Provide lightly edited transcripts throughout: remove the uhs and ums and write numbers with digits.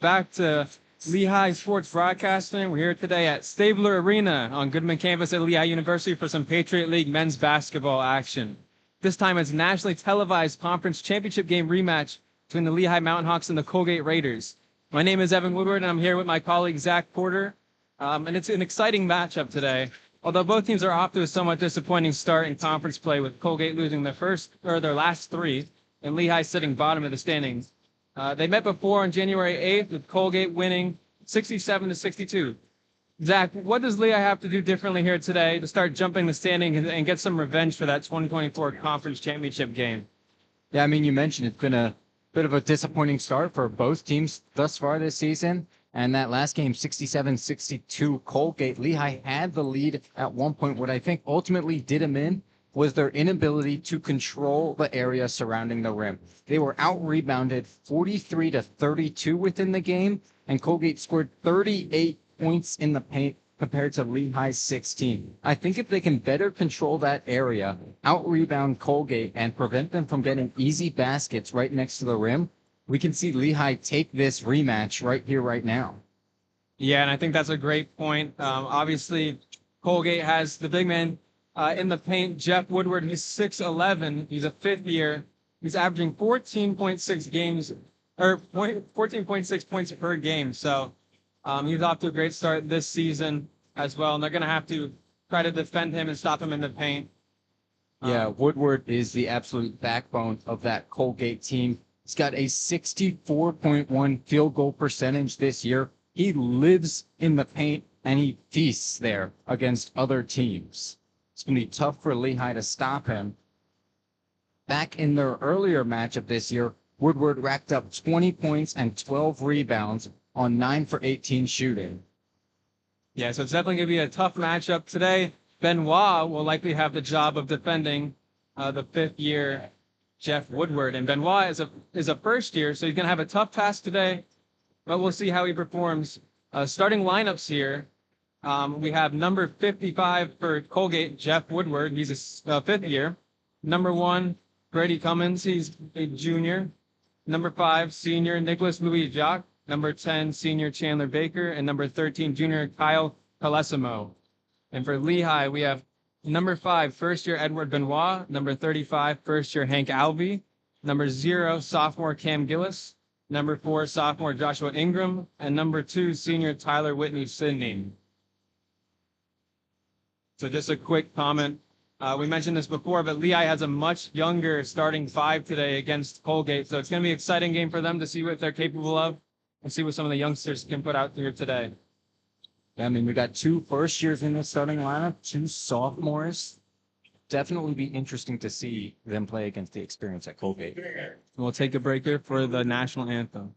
back to Lehigh Sports Broadcasting. We're here today at Stabler Arena on Goodman campus at Lehigh University for some Patriot League men's basketball action. This time it's a nationally televised conference championship game rematch between the Lehigh Mountain Hawks and the Colgate Raiders. My name is Evan Woodward, and I'm here with my colleague Zach Porter. And it's an exciting matchup today. Although both teams are off to a somewhat disappointing start in conference play, with Colgate losing their last three, and Lehigh sitting bottom of the standings. They met before on January 8th, with Colgate winning 67-62. Zach, what does Lehigh have to do differently here today to start jumping the standing and get some revenge for that 2024 conference championship game? Yeah, I mean, you mentioned it's been a bit of a disappointing start for both teams thus far this season. And that last game, 67-62, Colgate, Lehigh had the lead at one point. What I think ultimately did them in was their inability to control the area surrounding the rim. They were out-rebounded 43-32 within the game, and Colgate scored 38 points in the paint compared to Lehigh's 16. I think if they can better control that area, out-rebound Colgate, and prevent them from getting easy baskets right next to the rim, we can see Lehigh take this rematch right here, right now. Yeah, and I think that's a great point. Obviously, Colgate has the big man in the paint, Jeff Woodward. He's 6'11". He's a fifth year. He's averaging 14.6 games, or 14.6 points per game. So he's off to a great start this season as well. And they're going to have to try to defend him and stop him in the paint. Yeah, Woodward is the absolute backbone of that Colgate team. He's got a 64.1 field goal percentage this year. He lives in the paint, and he feasts there against other teams. It's going to be tough for Lehigh to stop him. Back in their earlier matchup this year, Woodward racked up 20 points and 12 rebounds on 9 for 18 shooting. Yeah, so it's definitely going to be a tough matchup today. Benoit will likely have the job of defending the fifth-year Jeff Woodward. And Benoit is a first year, so he's going to have a tough task today, but we'll see how he performs. Starting lineups here, we have number 55 for Colgate, Jeff Woodward. He's a fifth year. Number 1, Brady Cummins. He's a junior. Number 5, senior Nicholas Louis Jacques. Number 10, senior Chandler Baker. And number 13, junior Kyle Calesimo. And for Lehigh, we have number 5, first-year Edward Benoit. Number 35, first-year Hank Alvey. Number 0, sophomore Cam Gillis. Number 4, sophomore Joshua Ingram. And number 2, senior Tyler Whitney Sidney. So just a quick comment. We mentioned this before, but Lehigh has a much younger starting 5 today against Colgate. So it's going to be an exciting game for them to see what they're capable of and see what some of the youngsters can put out here today. I mean, we got 2 first years in the starting lineup, 2 sophomores. Definitely be interesting to see them play against the experience at Colgate. We'll take a break here for the national anthem.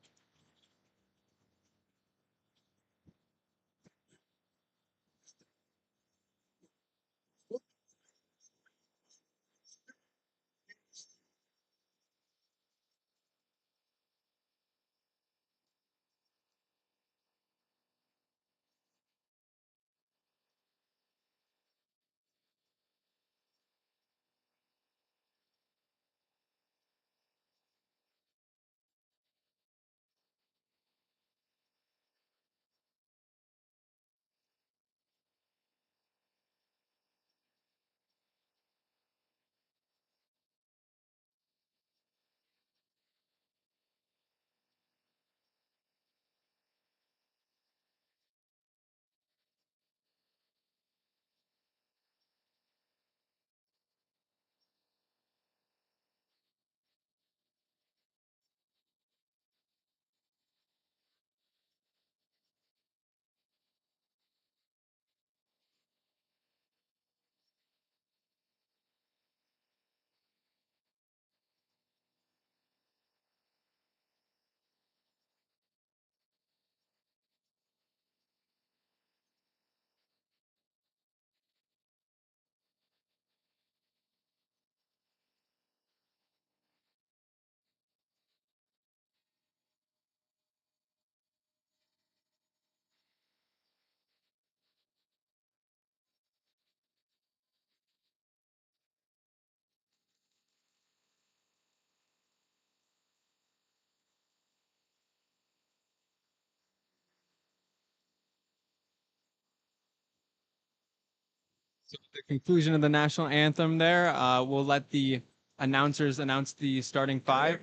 So at the conclusion of the national anthem there, we'll let the announcers announce the starting five.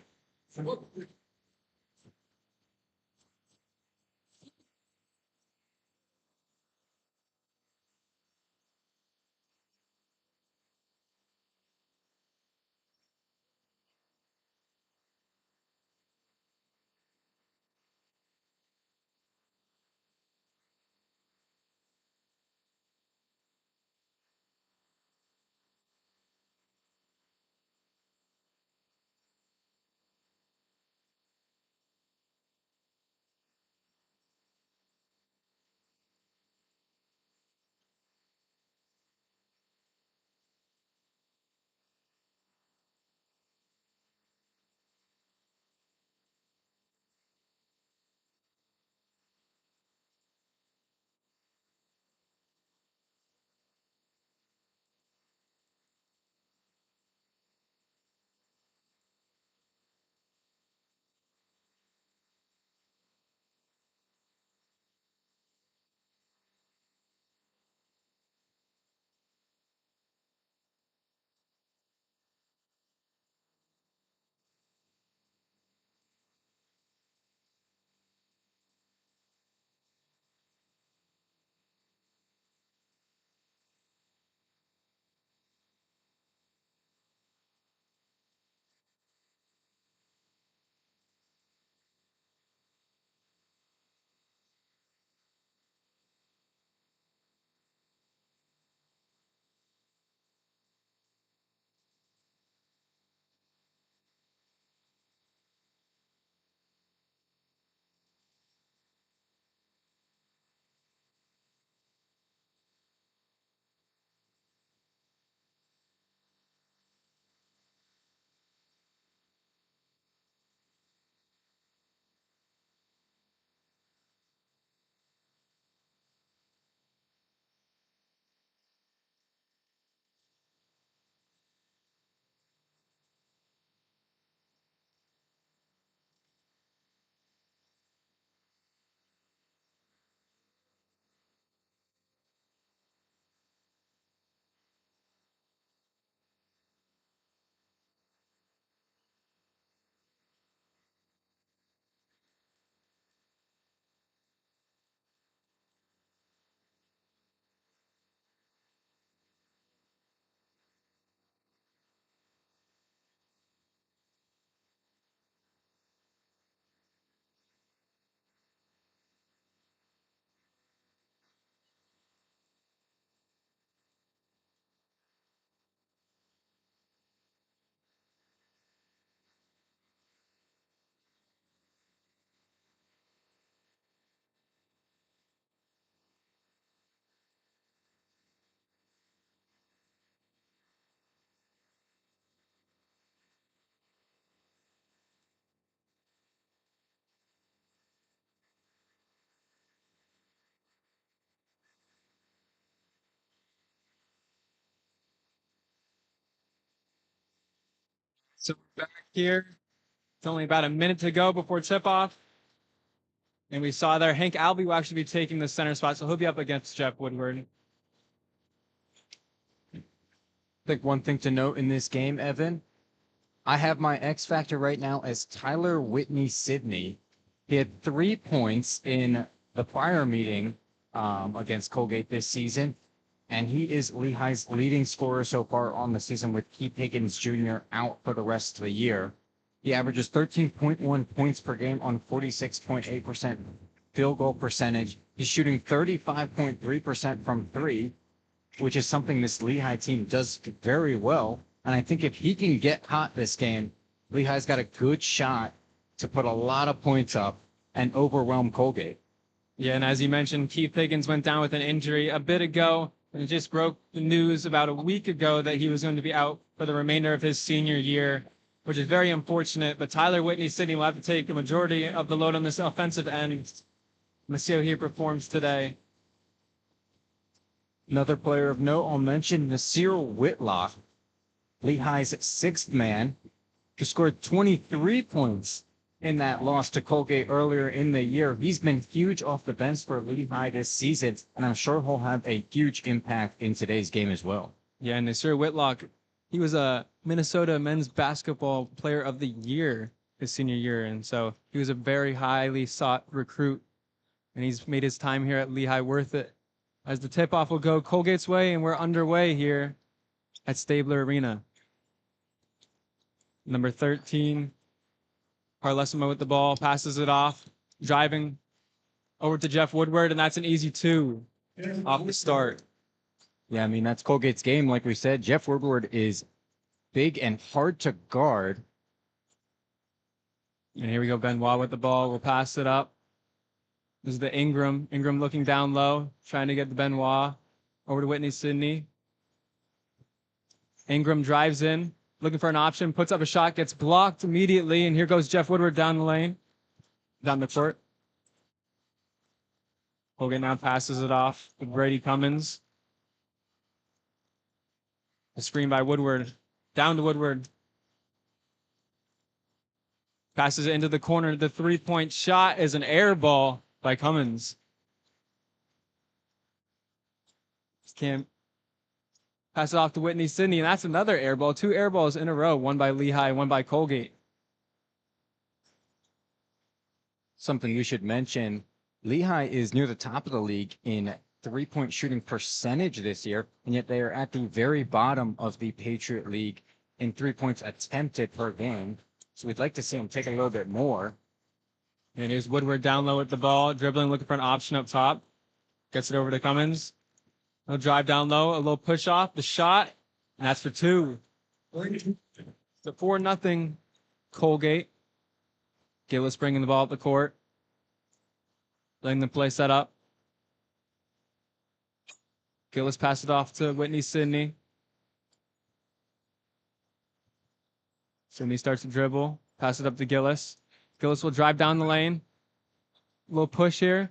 So we're back here. It's only about a minute to go before tip-off. And we saw there Hank Albee will actually be taking the center spot, so he'll be up against Jeff Woodward. I think one thing to note in this game, Evan, I have my X factor right now as Tyler Whitney Sidney. He had 3 points in the prior meeting against Colgate this season, and he is Lehigh's leading scorer so far on the season with Keith Higgins Jr. out for the rest of the year. He averages 13.1 points per game on 46.8% field goal percentage. He's shooting 35.3% from three, which is something this Lehigh team does very well. And I think if he can get hot this game, Lehigh's got a good shot to put a lot of points up and overwhelm Colgate. Yeah, and as you mentioned, Keith Higgins went down with an injury a bit ago, and it just broke the news about a week ago that he was going to be out for the remainder of his senior year, which is very unfortunate. But Tyler Whitney Sidney will have to take the majority of the load on this offensive end. Let's see how he performs today. Another player of note I'll mention, Nasir Whitlock, Lehigh's sixth man, who scored 23 points in that loss to Colgate earlier in the year. He's been huge off the bench for Lehigh this season, and I'm sure he'll have a huge impact in today's game as well. Yeah, and Nasir Whitlock, he was a Minnesota men's basketball player of the year his senior year, and so he was a very highly sought recruit, and he's made his time here at Lehigh worth it. As the tip-off will go Colgate's way, and we're underway here at Stabler Arena. Number 13, Carlesimo with the ball, passes it off, driving over to Jeff Woodward, and that's an easy 2 off the start. Yeah, I mean, that's Colgate's game. Like we said, Jeff Woodward is big and hard to guard. And here we go, Benoit with the ball. We'll pass it up. This is the Ingram. Ingram looking down low, trying to get the Benoit over to Whitney Sidney. Ingram drives in, looking for an option, puts up a shot, gets blocked immediately, and here goes Jeff Woodward down the lane, down the court. Colgate now passes it off to Brady Cummins. A screen by Woodward, down to Woodward. Passes it into the corner. The three-point shot is an air ball by Cummins. Can't pass it off to Whitney Sidney, and that's another air ball. 2 air balls in a row, one by Lehigh, one by Colgate. Something we should mention, Lehigh is near the top of the league in three-point shooting percentage this year, and yet they are at the very bottom of the Patriot League in 3 points attempted per game. So we'd like to see them take a little bit more. And here's Woodward down low with the ball, dribbling, looking for an option up top. Gets it over to Cummins. He'll drive down low, a little push off, the shot, and that's for 2. It's a 4-0 Colgate. Gillis bringing the ball up the court. Letting the play set up. Gillis passed it off to Whitney Sidney. Sidney starts to dribble, pass it up to Gillis. Gillis will drive down the lane. A little push here.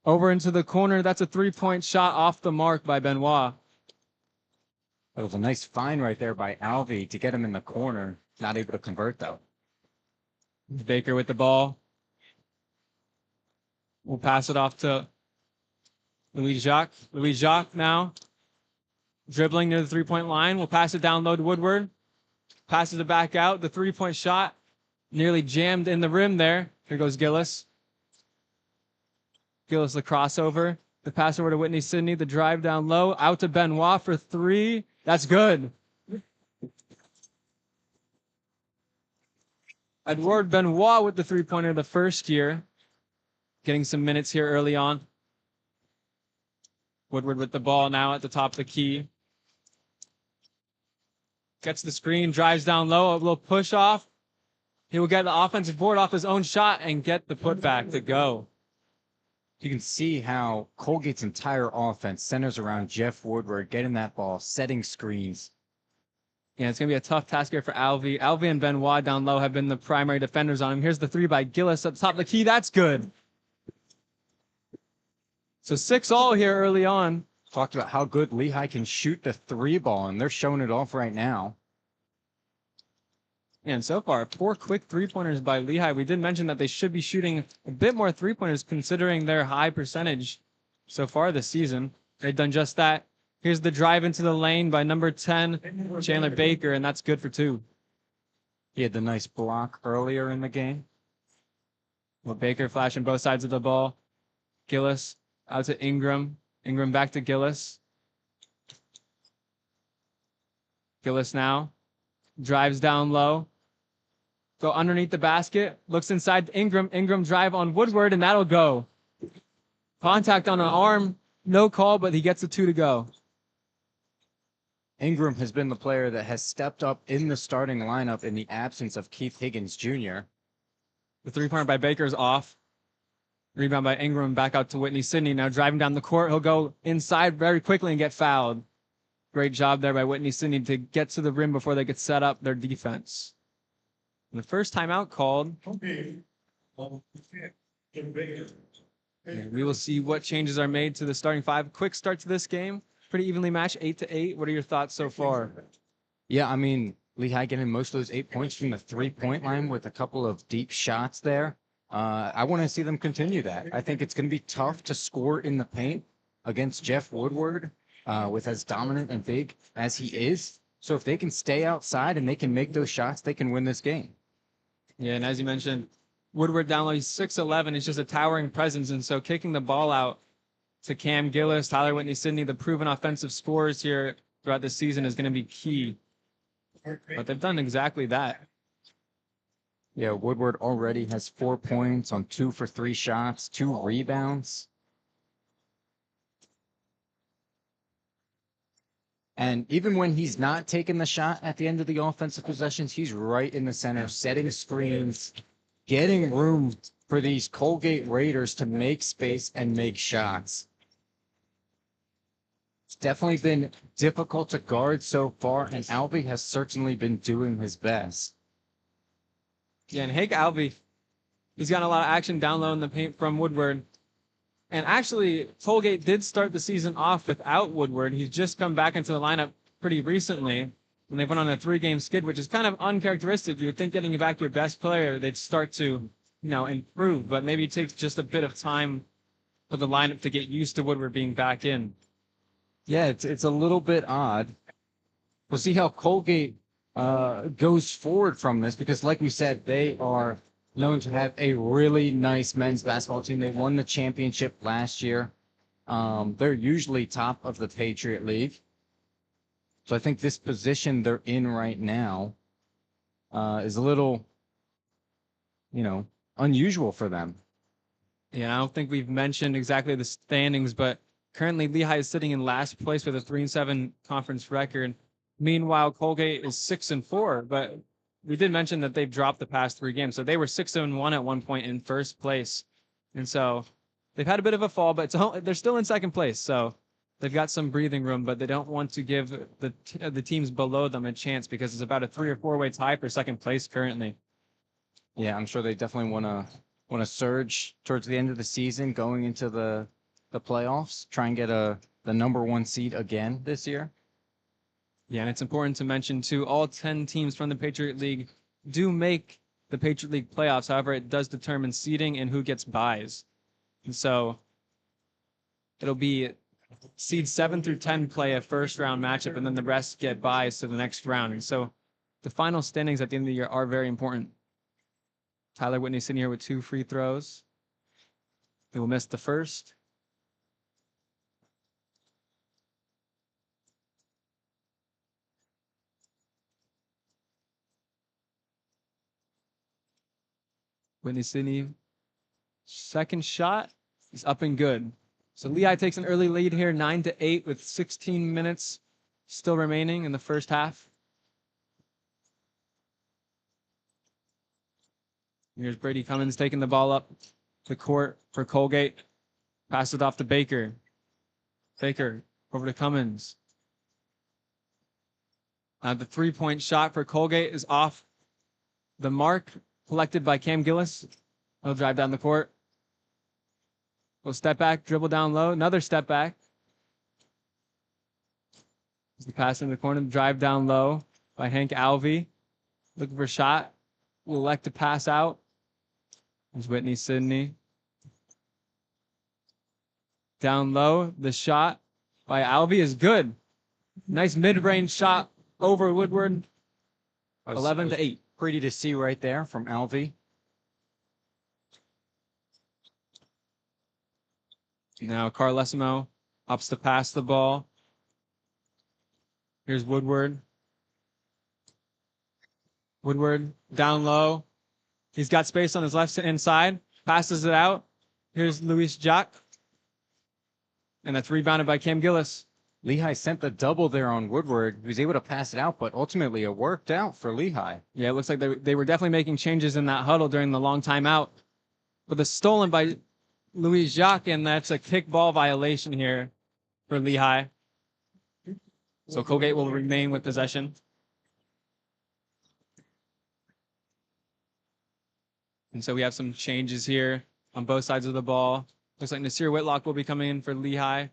Over into the corner. That's a 3-point shot off the mark by Benoit. It was a nice find right there by Alvey to get him in the corner. Not able to convert, though. Baker with the ball. We'll pass it off to Louis Jacques. Louis Jacques now. Dribbling near the 3-point line. We'll pass it down low to Woodward. Passes it back out. The 3-point shot nearly jammed in the rim there. Here goes Gillis. Gillis the crossover. The pass over to Whitney Sidney. The drive down low. Out to Benoit for 3. That's good. Edouard Benoit with the 3-pointer the first year. Getting some minutes here early on. Woodward with the ball now at the top of the key. Gets the screen, drives down low, a little push off. He will get the offensive board off his own shot and get the putback to go. You can see how Colgate's entire offense centers around Jeff Woodward, getting that ball, setting screens. Yeah, it's going to be a tough task here for Alvey. Alvey and Benoit down low have been the primary defenders on him. Here's the 3 by Gillis up top of the key. That's good. So 6-all here early on. Talked about how good Lehigh can shoot the 3 ball, and they're showing it off right now. And so far, 4 quick 3-pointers by Lehigh. We did mention that they should be shooting a bit more 3-pointers considering their high percentage so far this season. They've done just that. Here's the drive into the lane by number 10, Chandler Baker, and that's good for 2. He had the nice block earlier in the game. Well, Baker flashing both sides of the ball. Gillis out to Ingram. Ingram back to Gillis. Gillis now drives down low. Go underneath the basket. Looks inside Ingram. Ingram drive on Woodward, and that'll go. Contact on an arm. No call, but he gets the 2 to go. Ingram has been the player that has stepped up in the starting lineup in the absence of Keith Higgins Jr. The 3-pointer by Baker is off. Rebound by Ingram back out to Whitney Sidney. Now driving down the court. He'll go inside very quickly and get fouled. Great job there by Whitney Sidney to get to the rim before they could set up their defense. And the first timeout called. And we will see what changes are made to the starting 5. Quick start to this game. Pretty evenly matched, 8-8. What are your thoughts so far? Yeah, I mean, Lehigh getting most of those 8 points from the 3-point line with a couple of deep shots there. I want to see them continue that. I think it's going to be tough to score in the paint against Jeff Woodward with as dominant and big as he is. So if they can stay outside and they can make those shots, they can win this game. Yeah, and as you mentioned, Woodward down low, he's 6'11". He's just a towering presence. And so kicking the ball out to Cam Gillis, Tyler Whitney-Sydney, the proven offensive scorers here throughout the season is going to be key. But they've done exactly that. Yeah, Woodward already has 4 points on 2 for 3 shots, 2 rebounds. And even when he's not taking the shot at the end of the offensive possessions, he's right in the center, setting screens, getting room for these Colgate Raiders to make space and make shots. It's definitely been difficult to guard so far, and Alvey has certainly been doing his best. Yeah, and Hank Alvey, he's gotten a lot of action down low in the paint from Woodward. And actually, Colgate did start the season off without Woodward. He's just come back into the lineup pretty recently, and they went on a 3-game skid, which is kind of uncharacteristic. You would think getting back your best player, they'd start to, improve, but maybe it takes just a bit of time for the lineup to get used to Woodward being back in. Yeah, it's a little bit odd. We'll see how Colgate goes forward from this, because like we said, they are known to have a really nice men's basketball team. They won the championship last year. They're usually top of the Patriot League. So I think this position they're in right now is a little, unusual for them. Yeah, I don't think we've mentioned exactly the standings, but currently Lehigh is sitting in last place with a 3-7 conference record. Meanwhile, Colgate is 6-4, but we did mention that they've dropped the past 3 games. So they were 6-1 at one point in first place. And so they've had a bit of a fall, but they're still in second place. So they've got some breathing room, but they don't want to give the teams below them a chance, because it's about a 3 or 4-way tie for second place currently. Yeah, I'm sure they definitely want to surge towards the end of the season, going into the playoffs, try and get the number 1 seed again this year. Yeah, and it's important to mention, too, all 10 teams from the Patriot League do make the Patriot League playoffs. However, it does determine seeding and who gets buys. And so it'll be seeds 7 through 10 play a first-round matchup, and then the rest get buys to the next round. And so the final standings at the end of the year are very important. Tyler Whitney sitting here with 2 free throws. He will miss the first. Whitney-Sydney, second shot is up and good. So Lehigh takes an early lead here, 9-8, with 16 minutes still remaining in the first half. Here's Brady Cummins taking the ball up the court for Colgate. Pass it off to Baker. Baker over to Cummins. The 3-point shot for Colgate is off the mark, collected by Cam Gillis. He'll drive down the court. We'll step back, dribble down low. Another step back. The pass in the corner, drive down low by Hank Alvey. Looking for a shot. Will elect to pass out. There's Whitney-Sydney. Down low, the shot by Alvey is good. Nice mid-range shot over Woodward. 11-8. Pretty to see right there from Alvey. Now Carlesimo opts to pass the ball. Here's Woodward. Woodward down low. He's got space on his left inside. Passes it out. Here's Luis Jacques. And that's rebounded by Cam Gillis. Lehigh sent the double there on Woodward. He was able to pass it out, but ultimately it worked out for Lehigh. Yeah, it looks like they were definitely making changes in that huddle during the long timeout. But it's stolen by Luis Jacques, and that's a kickball violation here for Lehigh. So Colgate will remain with possession. And so we have some changes here on both sides of the ball. Looks like Nasir Whitlock will be coming in for Lehigh.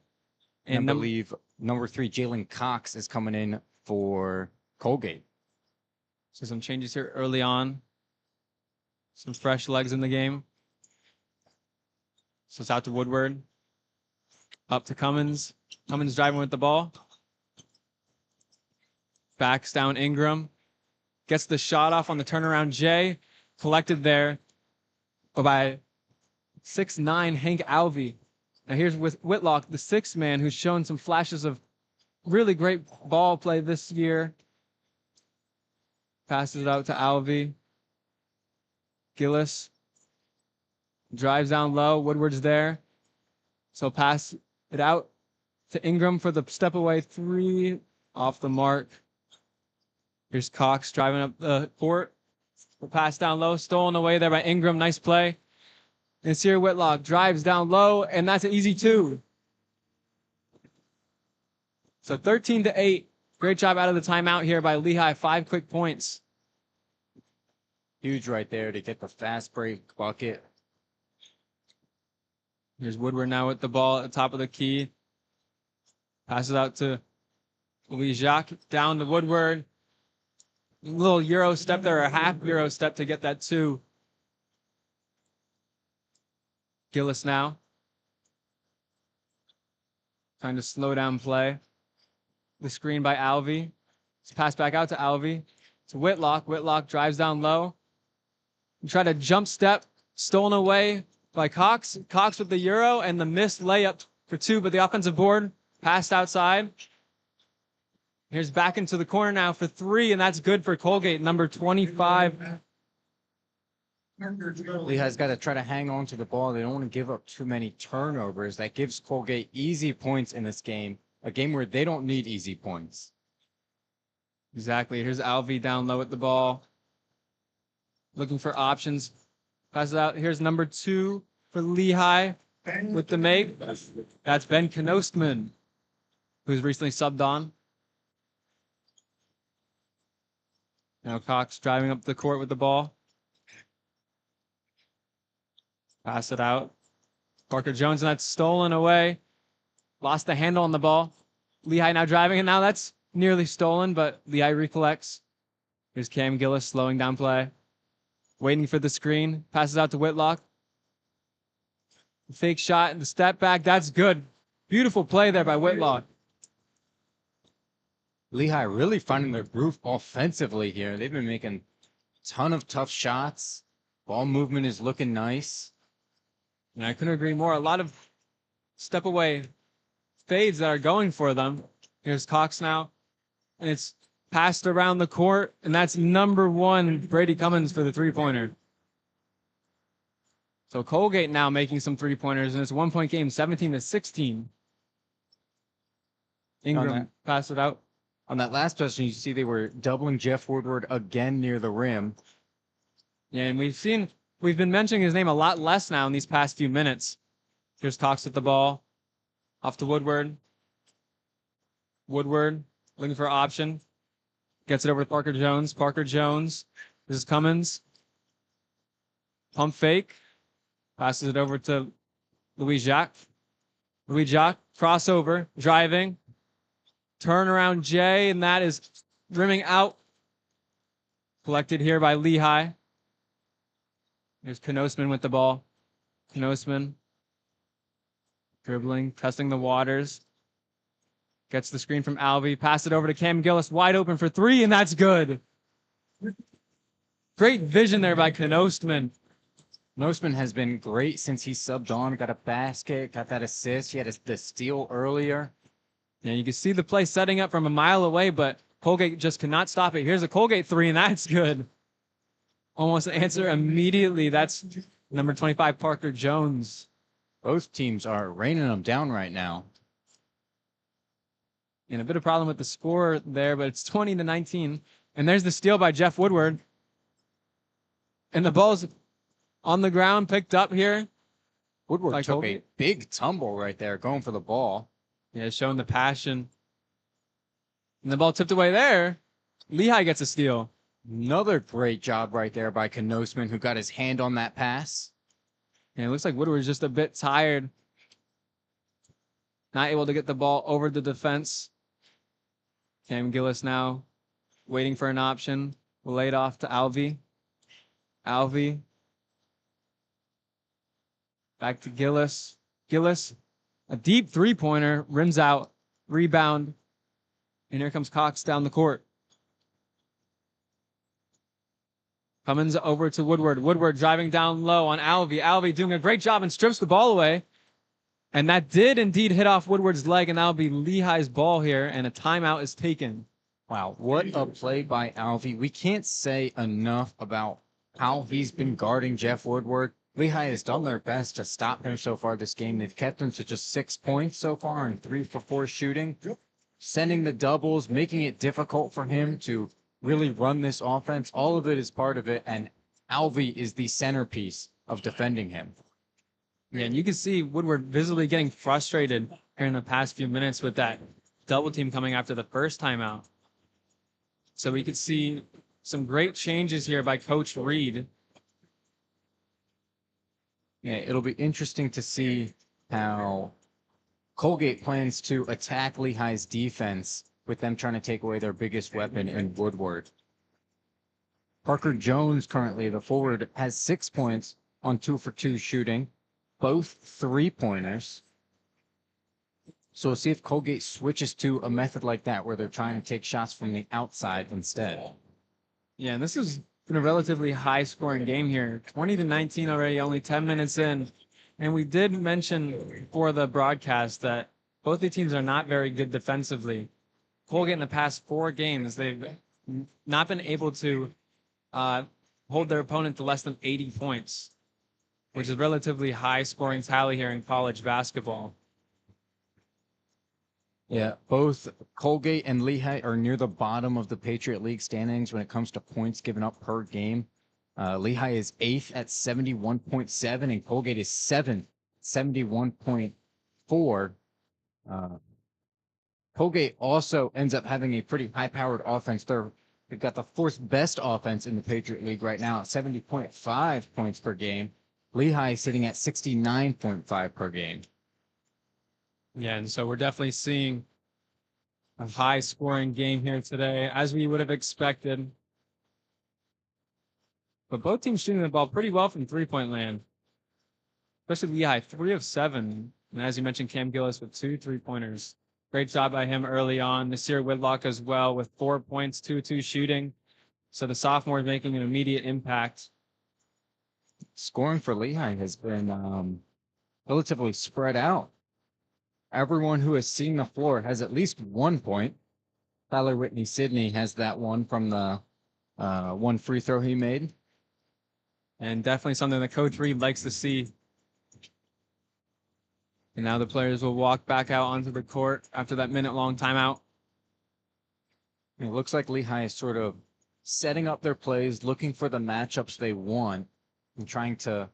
And I believe number 3, Jalen Cox, is coming in for Colgate. So some changes here early on. Some fresh legs in the game. So it's out to Woodward. Up to Cummins. Cummins driving with the ball. Backs down Ingram. Gets the shot off on the turnaround J. Collected there by 6'9" Hank Alvey. Now here's with Whitlock, the sixth man, who's shown some flashes of really great ball play this year. Passes it out to Alvey. Gillis drives down low. Woodward's there. So pass it out to Ingram for the step away three. Off the mark. Here's Cox driving up the court. The pass down low. Stolen away there by Ingram. Nice play. And Sierra Whitlock drives down low, and that's an easy two. So 13-8. Great job out of the timeout here by Lehigh. 5 quick points. Huge right there to get the fast break bucket. Here's Woodward now with the ball at the top of the key. Passes out to Louis Jacques. Down to Woodward. A little Euro step there, a half Euro step to get that two. Gillis now. Trying to slow down play. The screen by Alvey. It's passed back out to Alvey. To Whitlock. Whitlock drives down low. Try to jump step. Stolen away by Cox. Cox with the Euro and the missed layup for two, but the offensive board passed outside. Here's back into the corner now for three, and that's good for Colgate, number 25. Lehigh's got to try to hang on to the ball. They don't want to give up too many turnovers. That gives Colgate easy points in this game, a game where they don't need easy points. Exactly. Here's Alvey down low at the ball. Looking for options. Passes out. Here's number 2 for Lehigh with the make. That's Ben Knostman, who's recently subbed on. Now Cox driving up the court with the ball. Pass it out. Parker Jones, and that's stolen away. Lost the handle on the ball. Lehigh now driving, and now that's nearly stolen, but Lehigh recollects. Here's Cam Gillis slowing down play. Waiting for the screen. Passes out to Whitlock. Fake shot and the step back. That's good. Beautiful play there by Whitlock. Lehigh really finding their groove offensively here. They've been making a ton of tough shots. Ball movement is looking nice. And I couldn't agree more. A lot of step away fades that are going for them. Here's Cox now. And it's passed around the court. And that's number 1, Brady Cummins for the three-pointer. So Colgate now making some three-pointers. And it's a 1-point game, 17-16. Ingram passed it out. On that last possession, you see they were doubling Jeff Woodward again near the rim. Yeah, and we've been mentioning his name a lot less now in these past few minutes. Here's Cox with the ball. Off to Woodward. Woodward looking for option. Gets it over to Parker Jones. Parker Jones. This is Cummins. Pump fake. Passes it over to Louis Jacques. Louis Jacques. Crossover. Driving. Turnaround J, and that is rimming out. Collected here by Lehigh. There's Knostman with the ball. Knostman. Dribbling, testing the waters. Gets the screen from Alvey. Pass it over to Cam Gillis. Wide open for 3, and that's good. Great vision there by Knostman. Knostman has been great since he subbed on. Got a basket, got that assist. He had the steal earlier. Yeah, you can see the play setting up from a mile away, but Colgate just cannot stop it. Here's a Colgate 3, and that's good. Almost answer immediately. That's number 25, Parker Jones. Both teams are raining them down right now. And a bit of problem with the score there, but it's 20-19. And there's the steal by Jeff Woodward. And the ball's on the ground, picked up here. Woodward took a big tumble right there, going for the ball. Yeah, showing the passion. And the ball tipped away there. Lehigh gets a steal. Another great job right there by Knostman, who got his hand on that pass. And it looks like Woodward's just a bit tired. Not able to get the ball over the defense. Cam Gillis now waiting for an option. Laid off to Alvey. Alvey. Back to Gillis. Gillis. A deep three-pointer. Rims out. Rebound. And here comes Cox down the court. Cummins over to Woodward. Woodward driving down low on Alvey. Alvey doing a great job and strips the ball away. And that did indeed hit off Woodward's leg, and that'll be Lehigh's ball here, and a timeout is taken. Wow, what a play by Alvey. We can't say enough about how he's been guarding Jeff Woodward. Lehigh has done their best to stop him so far this game. They've kept him to just 6 points so far and 3 for 4 shooting, sending the doubles, making it difficult for him to really run this offense. All of it is part of it, and Alvey is the centerpiece of defending him. Yeah, and you can see Woodward visibly getting frustrated here in the past few minutes with that double team coming after the first timeout. So we could see some great changes here by Coach Reed. Yeah, it'll be interesting to see how Colgate plans to attack Lehigh's defense with them trying to take away their biggest weapon in Woodward. Parker Jones, currently the forward, has 6 points on 2 for 2 shooting, both 3-pointers. So we'll see if Colgate switches to a method like that where they're trying to take shots from the outside instead. Yeah, and this has been a relatively high-scoring game here. 20-19 already, only 10 minutes in. And we did mention for the broadcast that both the teams are not very good defensively. Colgate in the past 4 games, they've not been able to hold their opponent to less than 80 points, which is a relatively high-scoring tally here in college basketball. Yeah, both Colgate and Lehigh are near the bottom of the Patriot League standings when it comes to points given up per game. Lehigh is 8th at 71.7, and Colgate is 7th, 71.4. Colgate also ends up having a pretty high-powered offense. They've got the 4th best offense in the Patriot League right now at 70.5 points per game. Lehigh sitting at 69.5 per game. Yeah, and so we're definitely seeing a high-scoring game here today, as we would have expected. But both teams shooting the ball pretty well from three-point land, especially Lehigh, 3 of 7. And as you mentioned, Cam Gillis with 2 3-pointers. Great job by him early on. Nasir Whitlock as well with 4 points, 2 shooting. So the sophomore is making an immediate impact. Scoring for Lehigh has been relatively spread out. Everyone who has seen the floor has at least 1 point. Tyler Whitney Sidney has that one from the 1 free throw he made. And definitely something that Coach Reed likes to see. And now the players will walk back out onto the court after that minute-long timeout. It looks like Lehigh is sort of setting up their plays, looking for the matchups they want, and trying to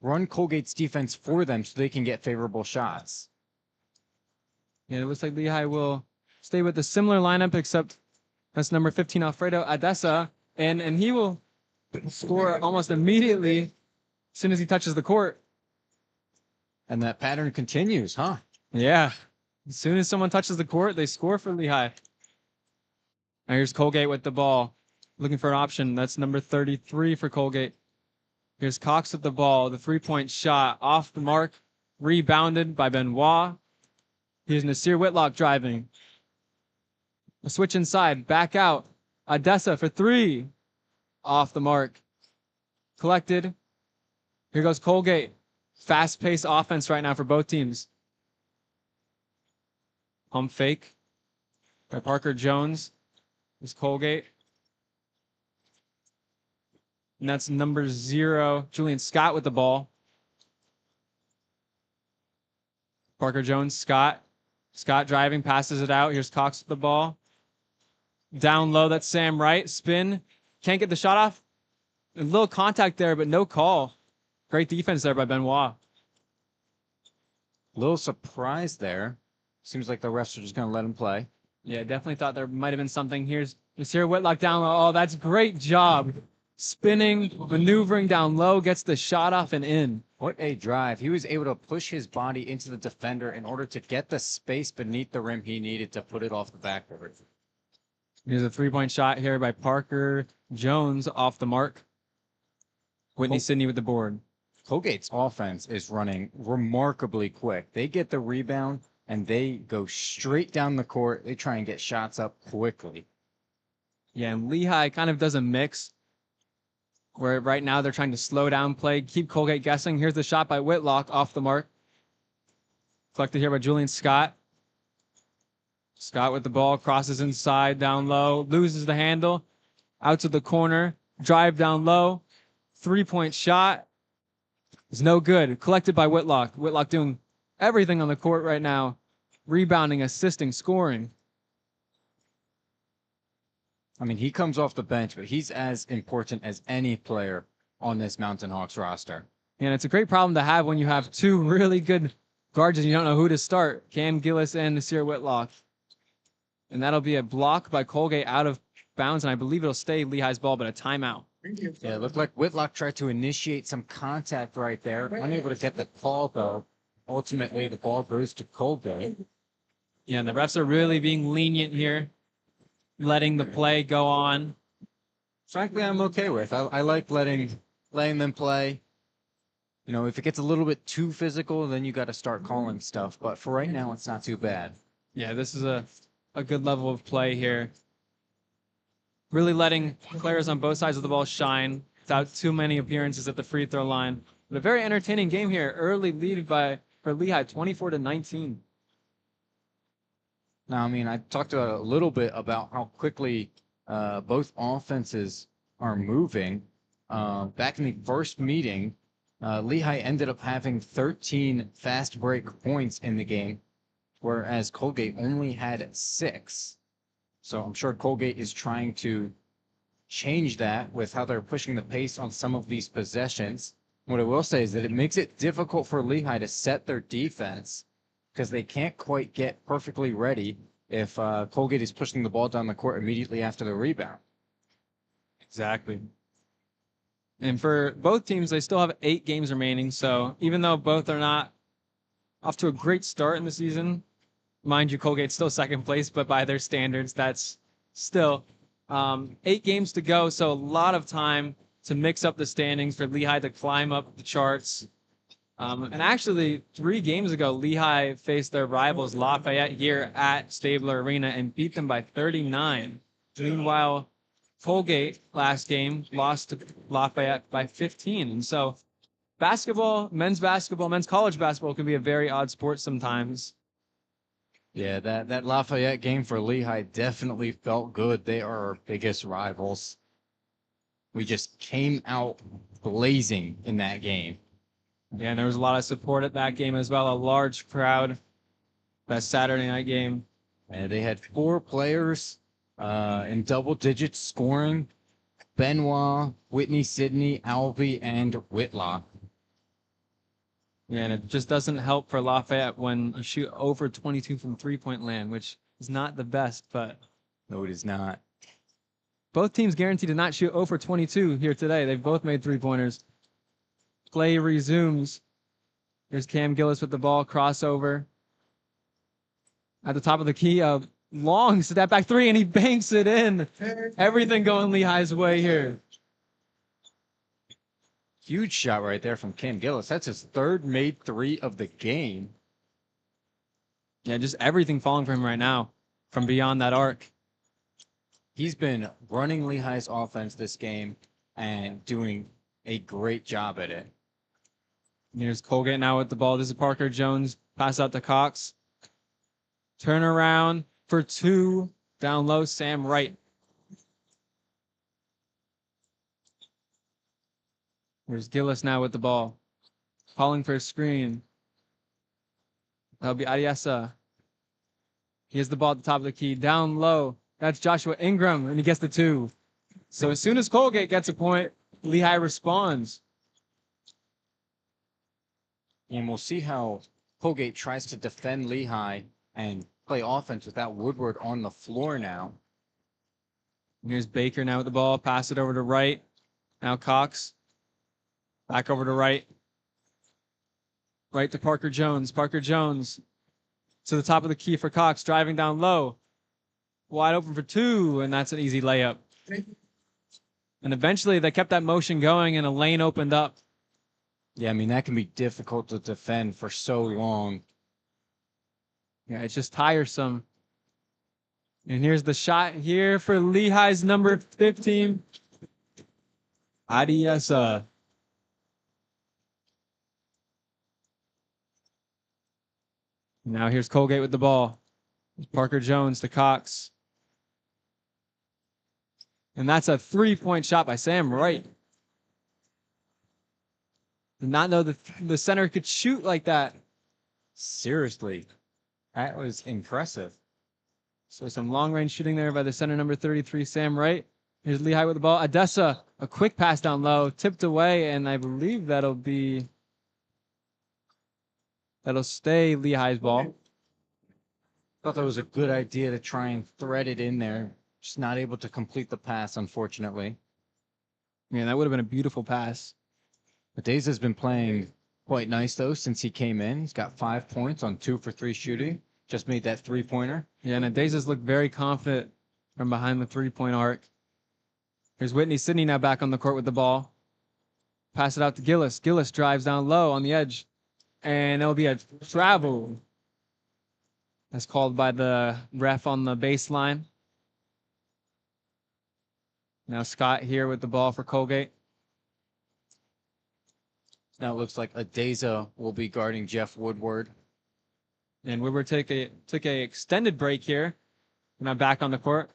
run Colgate's defense for them so they can get favorable shots. Yeah, it looks like Lehigh will stay with a similar lineup, except that's number 15, Alfredo Adessa, and he will score almost immediately as soon as he touches the court. And that pattern continues, huh? Yeah. As soon as someone touches the court, they score for Lehigh. Now here's Colgate with the ball, looking for an option. That's number 33 for Colgate. Here's Cox with the ball, the 3-point shot off the mark, rebounded by Benoit. Here's Nasir Whitlock driving. A switch inside, back out. Adessa for 3. Off the mark. Collected. Here goes Colgate. Fast-paced offense right now for both teams. Pump fake by Parker Jones. Is Colgate. And that's number 0, Julian Scott with the ball. Parker Jones, Scott. Scott driving, passes it out. Here's Cox with the ball. Down low, that's Sam Wright. Spin. Can't get the shot off. A little contact there, but no call. Great defense there by Benoit. A little surprise there. Seems like the refs are just going to let him play. Yeah, definitely thought there might have been something. Here's Nasir Whitlock down low. Oh, that's great job. Spinning, maneuvering down low, gets the shot off and in. What a drive. He was able to push his body into the defender in order to get the space beneath the rim he needed to put it off the backboard. Here's a three-point shot here by Parker Jones off the mark. Whitney Sidney with the board. Colgate's offense is running remarkably quick. They get the rebound and they go straight down the court. They try and get shots up quickly. Yeah, and Lehigh kind of does a mix where right now they're trying to slow down play, keep Colgate guessing. Here's the shot by Whitlock off the mark. Collected here by Julian Scott. Scott with the ball, crosses inside, down low, loses the handle, out to the corner, drive down low, three-point shot is no good. Collected by Whitlock. Whitlock doing everything on the court right now, rebounding, assisting, scoring. I mean, he comes off the bench, but he's as important as any player on this Mountain Hawks roster. And it's a great problem to have when you have two really good guards and you don't know who to start, Cam Gillis and Nasir Whitlock. And that'll be a block by Colgate out of bounds, and I believe it'll stay Lehigh's ball, but a timeout. Yeah, it looked like Whitlock tried to initiate some contact right there. Unable to get the call, though. Ultimately, the ball goes to Colgate. Yeah, and the refs are really being lenient here, letting the play go on. Frankly, I'm okay with. I like letting them play. You know, if it gets a little bit too physical, then you got to start calling stuff. But for right now, it's not too bad. Yeah, this is a good level of play here. Really letting players on both sides of the ball shine without too many appearances at the free throw line. But a very entertaining game here. Early lead for Lehigh, 24-19. Now, I mean, I talked about a little bit about how quickly both offenses are moving. Back in the first meeting, Lehigh ended up having 13 fast break points in the game, whereas Colgate only had 6. So I'm sure Colgate is trying to change that with how they're pushing the pace on some of these possessions. What I will say is that it makes it difficult for Lehigh to set their defense because they can't quite get perfectly ready if Colgate is pushing the ball down the court immediately after the rebound. Exactly. And for both teams, they still have 8 games remaining. So even though both are not off to a great start in the season, mind you, Colgate's still second place, but by their standards, that's still 8 games to go. So a lot of time to mix up the standings for Lehigh to climb up the charts. And actually, 3 games ago, Lehigh faced their rivals Lafayette here at Stabler Arena and beat them by 39. Meanwhile, Colgate last game lost to Lafayette by 15. And so basketball, men's college basketball can be a very odd sport sometimes. Yeah, that Lafayette game for Lehigh definitely felt good. They are our biggest rivals. We just came out blazing in that game. Yeah, and there was a lot of support at that game as well. A large crowd. That Saturday night game. And they had 4 players in double digits scoring. Benoit, Whitney Sidney, Alvey, and Whitlock. Yeah, and it just doesn't help for Lafayette when you shoot over 22 from three-point land, which is not the best, but... No, it is not. Both teams guaranteed to not shoot over 22 here today. They've both made three-pointers. Play resumes. Here's Cam Gillis with the ball, crossover. At the top of the key, a long step back 3, and he banks it in. Everything going Lehigh's way here. Huge shot right there from Cam Gillis. That's his 3rd made 3 of the game. Yeah, just everything falling for him right now from beyond that arc. He's been running Lehigh's offense this game and doing a great job at it. Here's Colgate now with the ball. This is Parker Jones. Pass out to Cox. Turn around for 2. Down low, Sam Wright. Here's Gillis now with the ball. Calling for a screen. That'll be Ariasa. He has the ball at the top of the key. Down low. That's Joshua Ingram, and he gets the 2. So as soon as Colgate gets a point, Lehigh responds. And we'll see how Colgate tries to defend Lehigh and play offense without Woodward on the floor now. Here's Baker now with the ball. Pass it over to Wright. Now Cox. Back over to Wright. Right to Parker Jones. Parker Jones to the top of the key for Cox. Driving down low. wide open for two, and that's an easy layup. And eventually they kept that motion going and a lane opened up. Yeah, I mean, that can be difficult to defend for so long. Yeah, it's just tiresome. And here's the shot here for Lehigh's number 15. Adiasa. Now here's Colgate with the ball. Parker Jones to Cox. And that's a 3-point shot by Sam Wright. Did not know the center could shoot like that. Seriously, that was impressive. So some long-range shooting there by the center, number 33, Sam Wright. Here's Lehigh with the ball. Odessa, a quick pass down low, tipped away, and I believe that'll stay Lehigh's ball. Thought that was a good idea to try and thread it in there. Just not able to complete the pass, unfortunately. Man, that would have been a beautiful pass. Days has been playing quite nice, though, since he came in. He's got 5 points on 2 for 3 shooting. Just made that 3-pointer. Yeah, and Adazes looked very confident from behind the 3-point arc. Here's Whitney Sidney now back on the court with the ball. Pass it out to Gillis. Gillis drives down low on the edge. And it'll be a travel. That's called by the ref on the baseline. Now Scott here with the ball for Colgate. Now it looks like Adeza will be guarding Jeff Woodward. And Woodward took a extended break here. Now back on the court.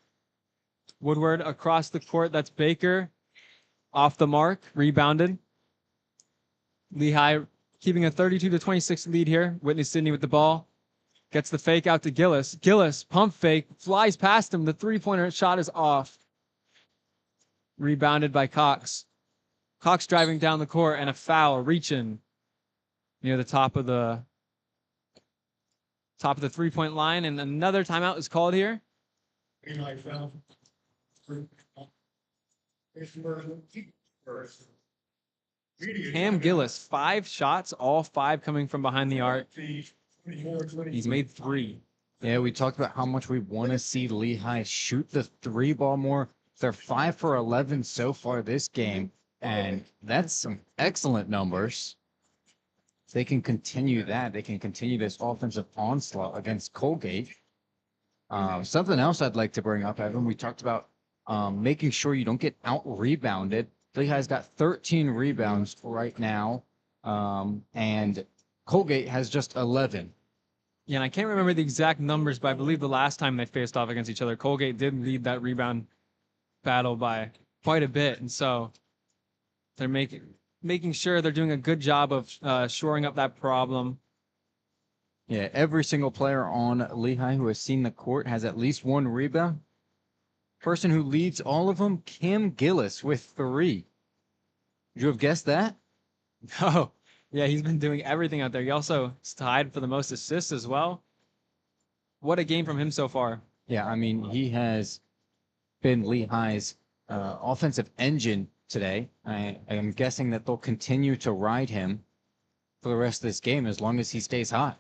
Woodward across the court. That's Baker. Off the mark. Rebounded. Lehigh keeping a 32-26 lead here. Whitney Sidney with the ball. Gets the fake out to Gillis. Gillis, pump fake. Flies past him. The 3-pointer shot is off. Rebounded by Cox. Cox driving down the court and a foul. Reaching near the top of the 3-point line. And another timeout is called here. Cam Gillis, 5 shots, all 5 coming from behind the arc. He's made 3. Yeah, we talked about how much we want to see Lehigh shoot the 3 ball more. They're 5 for 11 so far this game, and that's some excellent numbers. If they can continue that, they can continue this offensive onslaught against Colgate. Something else I'd like to bring up, Evan, we talked about making sure you don't get out-rebounded. Lehigh's got 13 rebounds right now, and Colgate has just 11. Yeah, and I can't remember the exact numbers, but I believe the last time they faced off against each other, Colgate did lead that rebound battle by quite a bit. And so they're making sure they're doing a good job of shoring up that problem. Yeah, every single player on Lehigh who has seen the court has at least 1 rebound. Person who leads all of them, Cam Gillis with 3. Would you have guessed that? Oh, yeah, he's been doing everything out there. He also is tied for the most assists as well. What a game from him so far. Yeah, I mean, he has been Lehigh's offensive engine today. I am guessing that they'll continue to ride him for the rest of this game as long as he stays hot.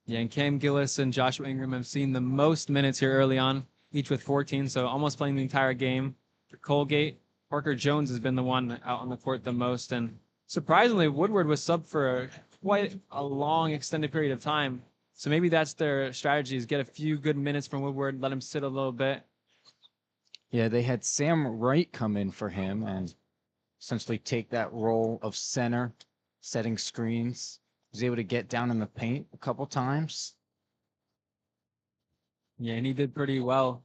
Yeah, and Cam Gillis and Joshua Ingram have seen the most minutes here early on, each with 14, so almost playing the entire game. For Colgate, Parker Jones has been the one out on the court the most, and surprisingly, Woodward was subbed for quite a long, extended period of time. So maybe that's their strategy, is get a few good minutes from Woodward, let him sit a little bit. Yeah, they had Sam Wright come in for him and essentially take that role of center, setting screens. Was able to get down in the paint a couple times. Yeah, and he did pretty well.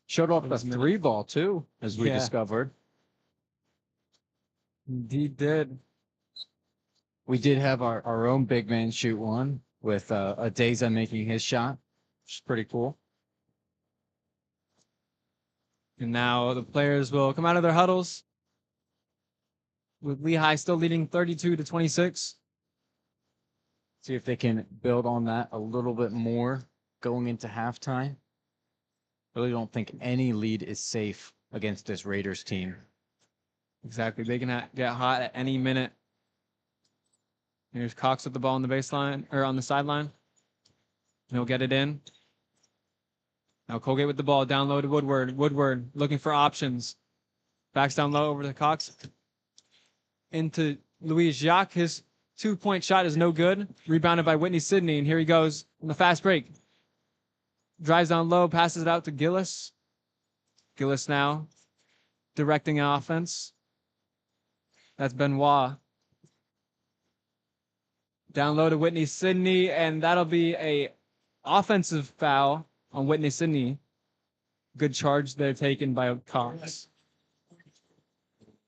Showed off the 3 ball too, as we discovered. He did. We did have our own big man shoot one with Adeza making his shot, which is pretty cool. And now the players will come out of their huddles with Lehigh still leading 32-26. See if they can build on that a little bit more going into halftime. Really don't think any lead is safe against this Raiders team. Exactly. They can get hot at any minute. Here's Cox with the ball on the baseline or on the sideline. He'll get it in. Now Colgate with the ball, down low to Woodward. Woodward looking for options. Backs down low over to Cox. Into Louis Jacques. His 2-point shot is no good. Rebounded by Whitney Sidney, and here he goes on the fast break. Drives down low, passes it out to Gillis. Gillis now directing offense. That's Benoit. Down low to Whitney Sidney, and that'll be a offensive foul on Whitney Sidney. Good charge there taken by Cox.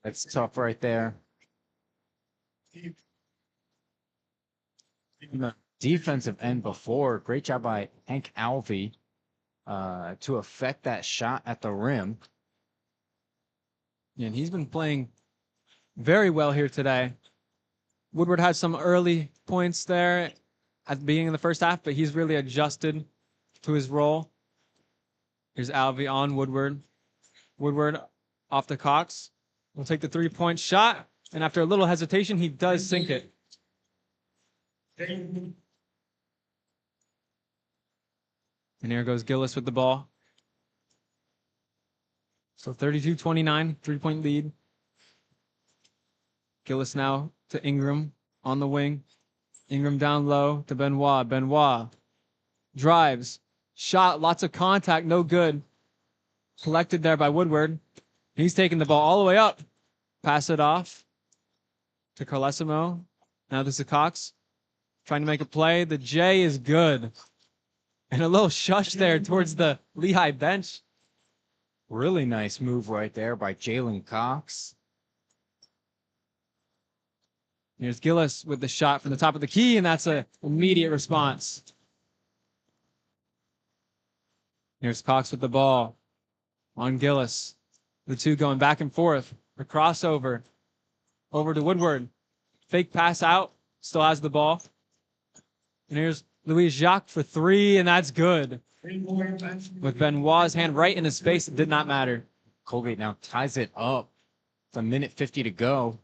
That's tough right there. Defensive end before. Great job by Hank Alvey to affect that shot at the rim. And he's been playing very well here today. Woodward had some early points there at the beginning of the first half, but he's really adjusted to his role. Here's Alvey on Woodward. Woodward off to Cox. Will take the 3-point shot, and after a little hesitation, he does sink it. And here goes Gillis with the ball. So 32-29, 3-point lead. Gillis now to Ingram on the wing. Ingram down low to Benoit. Benoit drives. Shot, lots of contact, no good. Collected there by Woodward. He's taking the ball all the way up. Pass it off to Carlesimo. Now this is Cox. Trying to make a play. The J is good. And a little shush there towards the Lehigh bench. Really nice move right there by Jalen Cox. Here's Gillis with the shot from the top of the key, and that's an immediate response. Here's Cox with the ball on Gillis. The two going back and forth. The crossover over to Woodward. Fake pass out. Still has the ball. And here's Louis Jacques for 3, and that's good. With Benoit's hand right in his face, it did not matter. Colgate now ties it up. It's a minute 50 to go.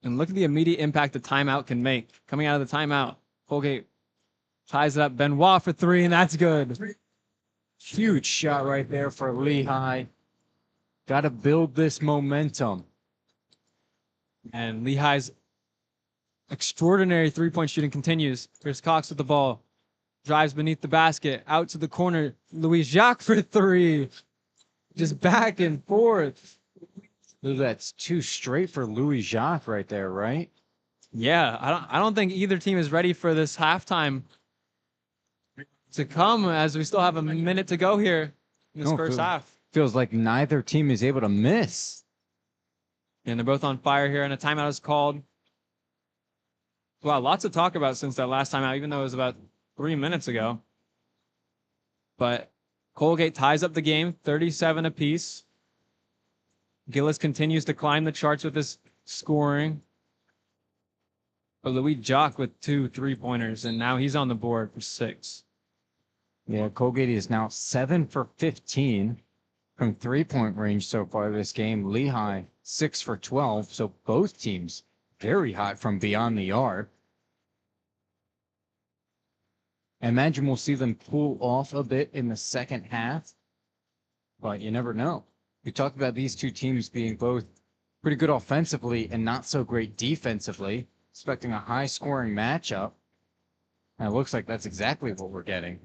And look at the immediate impact the timeout can make. Coming out of the timeout, Colgate ties it up. Benoit for 3, and that's good. Huge shot right there for Lehigh. Got to build this momentum. And Lehigh's extraordinary 3-point shooting continues. Here's Cox with the ball. Drives beneath the basket. Out to the corner. Louis Jacques for 3. Just back and forth. That's 2 straight for Louis Jacques right there, right? Yeah, I don't think either team is ready for this halftime to come, as we still have a minute to go here in this first half. Feels like neither team is able to miss. And they're both on fire here, and a timeout is called. Wow, lots to talk about since that last timeout, even though it was about 3 minutes ago. But Colgate ties up the game, 37 apiece. Gillis continues to climb the charts with his scoring. But Louis Jacques with 2 3-pointers, and now he's on the board for 6. Yeah, Colgate is now 7 for 15 from 3-point range so far this game. Lehigh 6 for 12, so both teams very hot from beyond the arc. I imagine we'll see them cool off a bit in the second half, but you never know. We talked about these two teams being both pretty good offensively and not so great defensively, expecting a high-scoring matchup. And it looks like that's exactly what we're getting.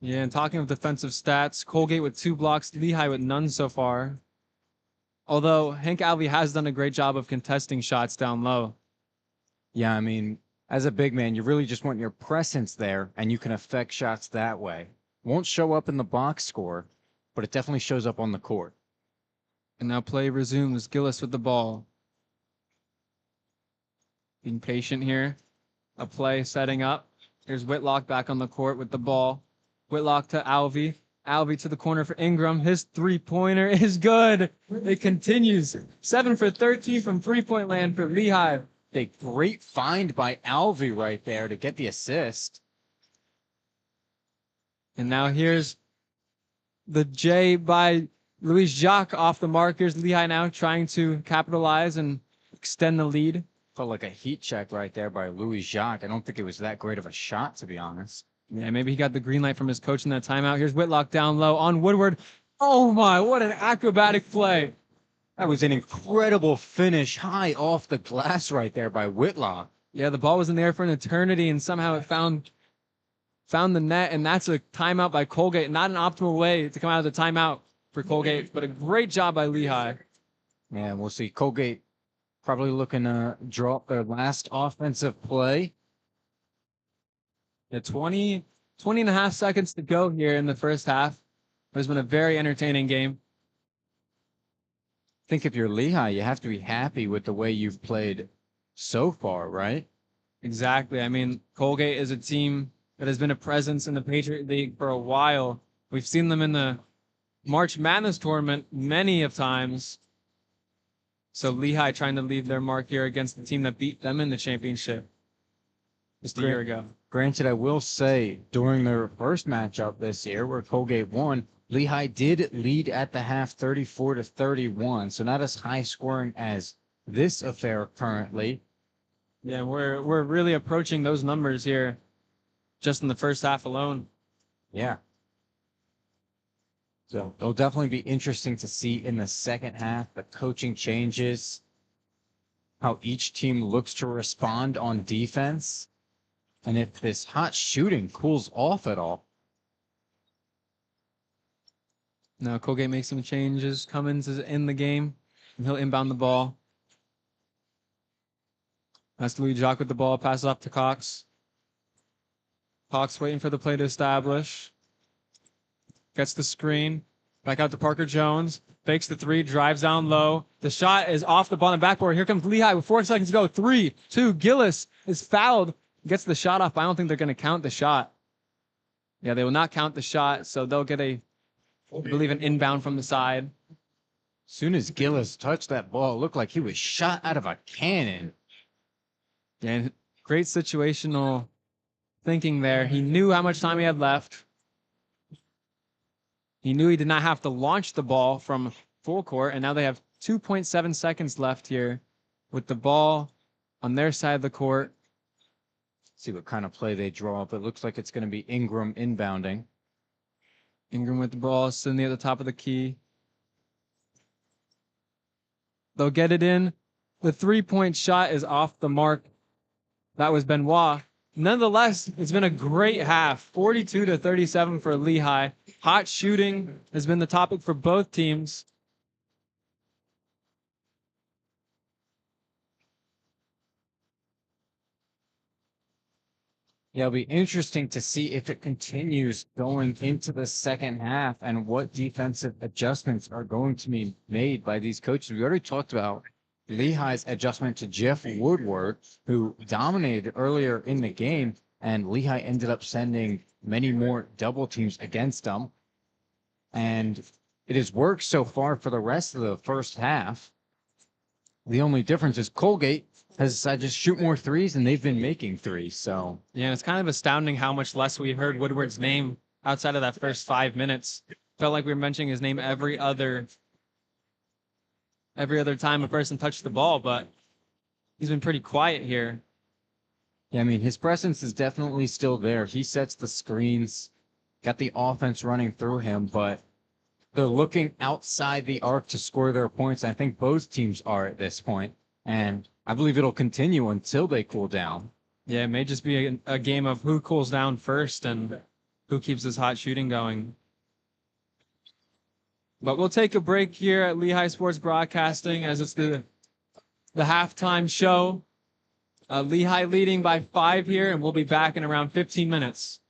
Yeah, and talking of defensive stats, Colgate with 2 blocks, Lehigh with none so far. Although Hank Alvey has done a great job of contesting shots down low. Yeah, I mean, as a big man, you really just want your presence there, and you can affect shots that way. Won't show up in the box score, but it definitely shows up on the court. And now play resumes. Gillis with the ball. Being patient here. A play setting up. Here's Whitlock back on the court with the ball. Whitlock to Alvey. Alvey to the corner for Ingram. His 3-pointer is good. It continues. 7 for 13 from 3-point land for Lehigh. A great find by Alvey right there to get the assist. And now here's the J by Louis Jacques off the markers. Lehigh now trying to capitalize and extend the lead. Felt like a heat check right there by Louis Jacques. I don't think it was that great of a shot, to be honest. Yeah, maybe he got the green light from his coach in that timeout. Here's Whitlock down low on Woodward. Oh my, what an acrobatic play. That was an incredible finish high off the glass right there by Whitlock. Yeah, the ball was in the air for an eternity, and somehow it found the net, and that's a timeout by Colgate. Not an optimal way to come out of the timeout for Colgate, but a great job by Lehigh. Yeah, we'll see. Colgate probably looking to draw up their last offensive play. Yeah, 20 and a half seconds to go here in the first half. It's been a very entertaining game. I think if you're Lehigh, you have to be happy with the way you've played so far, right? Exactly. I mean, Colgate is a team that has been a presence in the Patriot League for a while. We've seen them in the March Madness tournament many of times. So Lehigh trying to leave their mark here against the team that beat them in the championship just a year ago. Granted, I will say during their first matchup this year where Colgate won, Lehigh did lead at the half 34-31. So not as high scoring as this affair currently. Yeah, we're really approaching those numbers here just in the first half alone. Yeah. So it'll definitely be interesting to see in the second half the coaching changes, how each team looks to respond on defense, and if this hot shooting cools off at all. Now Colgate makes some changes. Cummins is in the game, and he'll inbound the ball. That's Louis Jacques with the ball. Pass it off to Cox. Cox waiting for the play to establish. Gets the screen. Back out to Parker Jones. Fakes the three. Drives down low. The shot is off the bottom backboard. Here comes Lehigh with 4 seconds to go. 3, 2. Gillis is fouled. Gets the shot off. But I don't think they're going to count the shot. Yeah, they will not count the shot. So they'll get I believe, an inbound from the side. Soon as Gillis touched that ball, it looked like he was shot out of a cannon. And great situational thinking there. He knew how much time he had left. He knew he did not have to launch the ball from full court, and now they have 2.7 seconds left here with the ball on their side of the court. See what kind of play they draw up. It looks like it's going to be Ingram inbounding. Ingram with the ball, sitting near the top of the key. They'll get it in. The three-point shot is off the mark. That was Benoit. Nonetheless, it's been a great half. 42-37 for Lehigh. Hot shooting has been the topic for both teams. Yeah, it'll be interesting to see if it continues going into the second half and what defensive adjustments are going to be made by these coaches. We already talked about Lehigh's adjustment to Jeff Woodward, who dominated earlier in the game, and Lehigh ended up sending many more double teams against them. And it has worked so far for the rest of the first half. The only difference is Colgate has decided to shoot more threes, and they've been making threes. So yeah, it's kind of astounding how much less we heard Woodward's name outside of that first 5 minutes. Felt like we were mentioning his name every other time a person touched the ball, but he's been pretty quiet here. yeah, I mean, his presence is definitely still there. He sets the screens, got the offense running through him, but they're looking outside the arc to score their points. I think both teams are at this point, and I believe it'll continue until they cool down. Yeah, it may just be a game of who cools down first and who keeps this hot shooting going. But we'll take a break here at Lehigh Sports Broadcasting as it's the halftime show. Lehigh leading by 5 here, and we'll be back in around 15 minutes.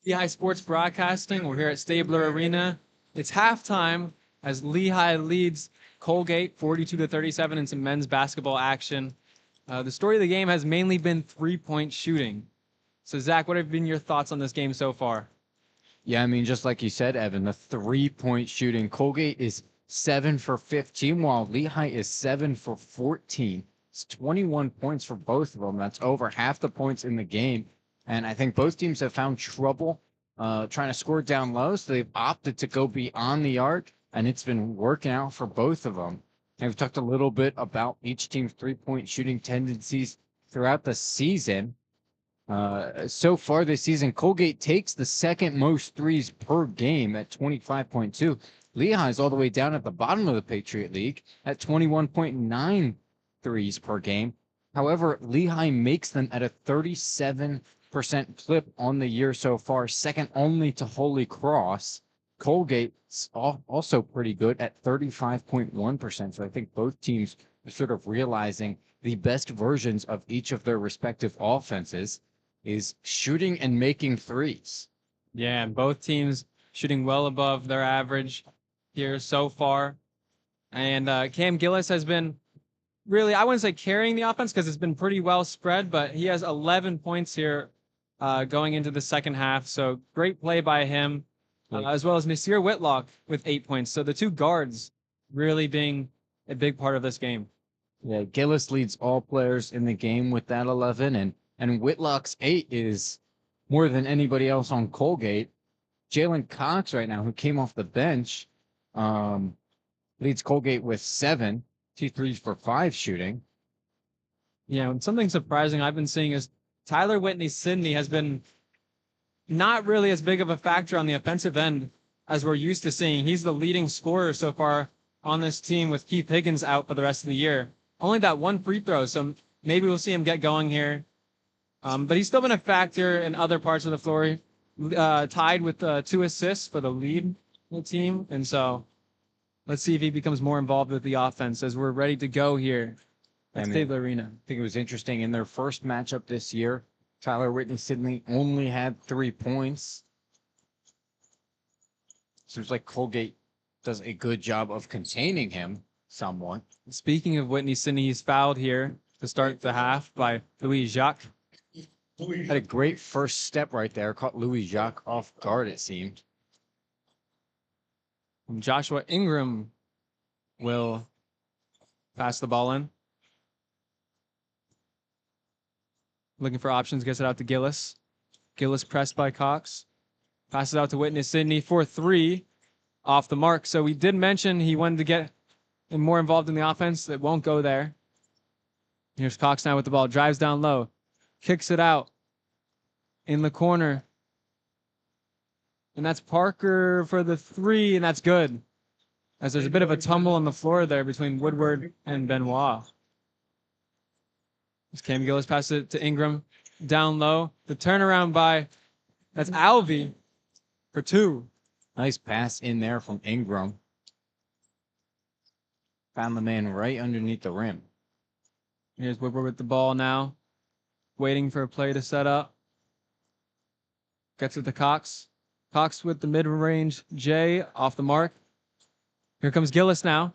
Lehigh Sports Broadcasting. We're here at Stabler Arena. It's halftime as Lehigh leads Colgate 42-37 in some men's basketball action. The story of the game has mainly been three-point shooting. So, Zach, what have been your thoughts on this game so far? Yeah, I mean, just like you said, Evan, the 3-point shooting. Colgate is 7 for 15, while Lehigh is 7 for 14. It's 21 points for both of them. That's over half the points in the game. And I think both teams have found trouble trying to score down low, so they've opted to go beyond the arc, and it's been working out for both of them. And we've talked a little bit about each team's 3-point shooting tendencies throughout the season. So far this season, Colgate takes the second most threes per game at 25.2. Lehigh is all the way down at the bottom of the Patriot League at 21.9 threes per game. However, Lehigh makes them at a 37% clip on the year so far, second only to Holy Cross. Colgate's also pretty good at 35.1%. So I think both teams are sort of realizing the best versions of each of their respective offenses is shooting and making threes. Yeah, both teams shooting well above their average here so far. And Cam Gillis has been really, I wouldn't say carrying the offense because it's been pretty well spread, but he has 11 points here going into the second half. So great play by him, as well as Nasir Whitlock with 8 points. So the two guards really being a big part of this game. Yeah, Gillis leads all players in the game with that 11, and Whitlock's 8 is more than anybody else on Colgate. Jalen Cox right now, who came off the bench, leads Colgate with 7, 2 threes for 5 shooting. Yeah, and something surprising I've been seeing is Tyler Whitney Sidney has been not really as big of a factor on the offensive end as we're used to seeing. He's the leading scorer so far on this team with Keith Higgins out for the rest of the year. Only that one free throw, so maybe we'll see him get going here. But he's still been a factor in other parts of the floor, tied with 2 assists for the lead team. And so let's see if he becomes more involved with the offense as we're ready to go here at Stabler Arena. I think it was interesting in their first matchup this year, Tyler Whitney Sidney only had 3 points. Seems like Colgate does a good job of containing him somewhat. Speaking of Whitney Sidney, he's fouled here to start the half by Louis Jacques. Had a great first step right there. Caught Louis Jacques off guard, it seemed. And Joshua Ingram will pass the ball in. Looking for options, gets it out to Gillis. Gillis pressed by Cox. Passes out to Whitney Sidney for 3 off the mark. So we did mention he wanted to get more involved in the offense. It won't go there. Here's Cox now with the ball. Drives down low. Kicks it out in the corner. And that's Parker for the 3, and that's good. As there's a bit of a tumble on the floor there between Woodward and Benoit. As Cam Gillis passes it to Ingram. Down low. The turnaround by, that's Alvey for 2. Nice pass in there from Ingram. Found the man right underneath the rim. Here's Woodward with the ball now. Waiting for a play to set up. Gets it to Cox. Cox with the mid-range J off the mark. Here comes Gillis now.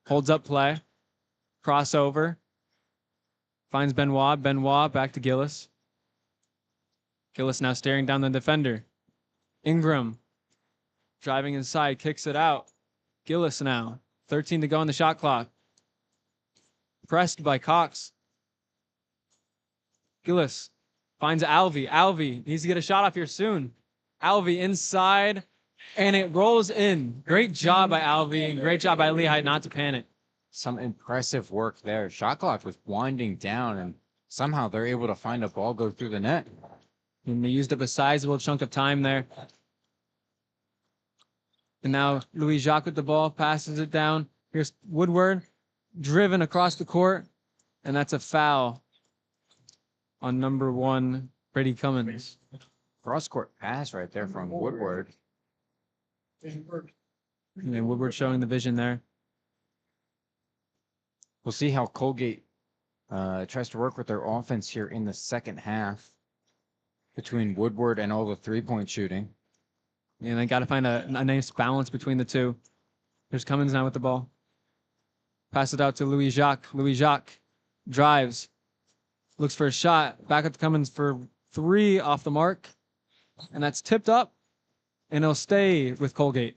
Holds up play. Crossover. Finds Benoit. Benoit back to Gillis. Gillis now staring down the defender. Ingram. Driving inside. Kicks it out. Gillis now. 13 to go on the shot clock. Pressed by Cox. Gillis finds Alvey. Alvey needs to get a shot off here soon. Alvey inside, and it rolls in. Great job by Alvey, and great job by Lehigh not to panic. Some impressive work there. Shot clock was winding down, and somehow they're able to find a ball go through the net. And they used up a sizable chunk of time there. And now Louis Jacques with the ball, passes it down. Here's Woodward, driven across the court, and that's a foul on number 1, Brady Cummins. Cross-court pass right there from Woodward. And then Woodward showing the vision there. We'll see how Colgate tries to work with their offense here in the second half. between Woodward and all the 3-point shooting. And they got to find a nice balance between the two. There's Cummins now with the ball. Pass it out to Louis Jacques. Louis Jacques drives. Looks for a shot. Back up to Cummins for 3 off the mark. And that's tipped up. And it'll stay with Colgate.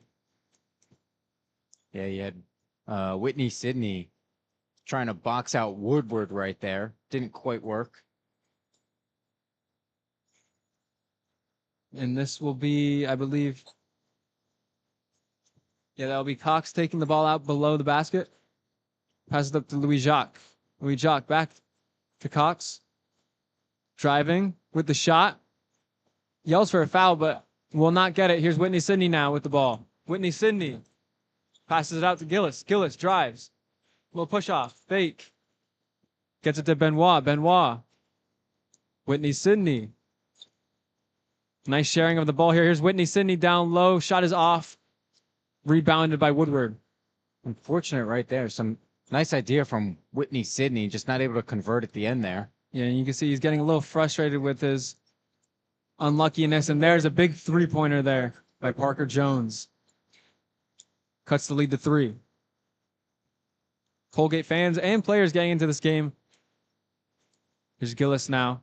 Yeah, you had Whitney Sidney trying to box out Woodward right there. Didn't quite work. And this will be, I believe, yeah, that'll be Cox taking the ball out below the basket. Pass it up to Louis Jacques. Louis Jacques back to Cox. Driving with the shot. Yells for a foul, but will not get it. Here's Whitney Sidney now with the ball. Whitney Sidney passes it out to Gillis. Gillis drives. Little push off. Fake. Gets it to Benoit. Benoit. Whitney Sidney. Nice sharing of the ball here. Here's Whitney Sidney down low. Shot is off. Rebounded by Woodward. Unfortunate right there. Some nice idea from Whitney Sidney, just not able to convert at the end there. Yeah, and you can see he's getting a little frustrated with his unluckiness. And there's a big 3-pointer there by Parker Jones. Cuts the lead to 3. Colgate fans and players getting into this game. Here's Gillis now.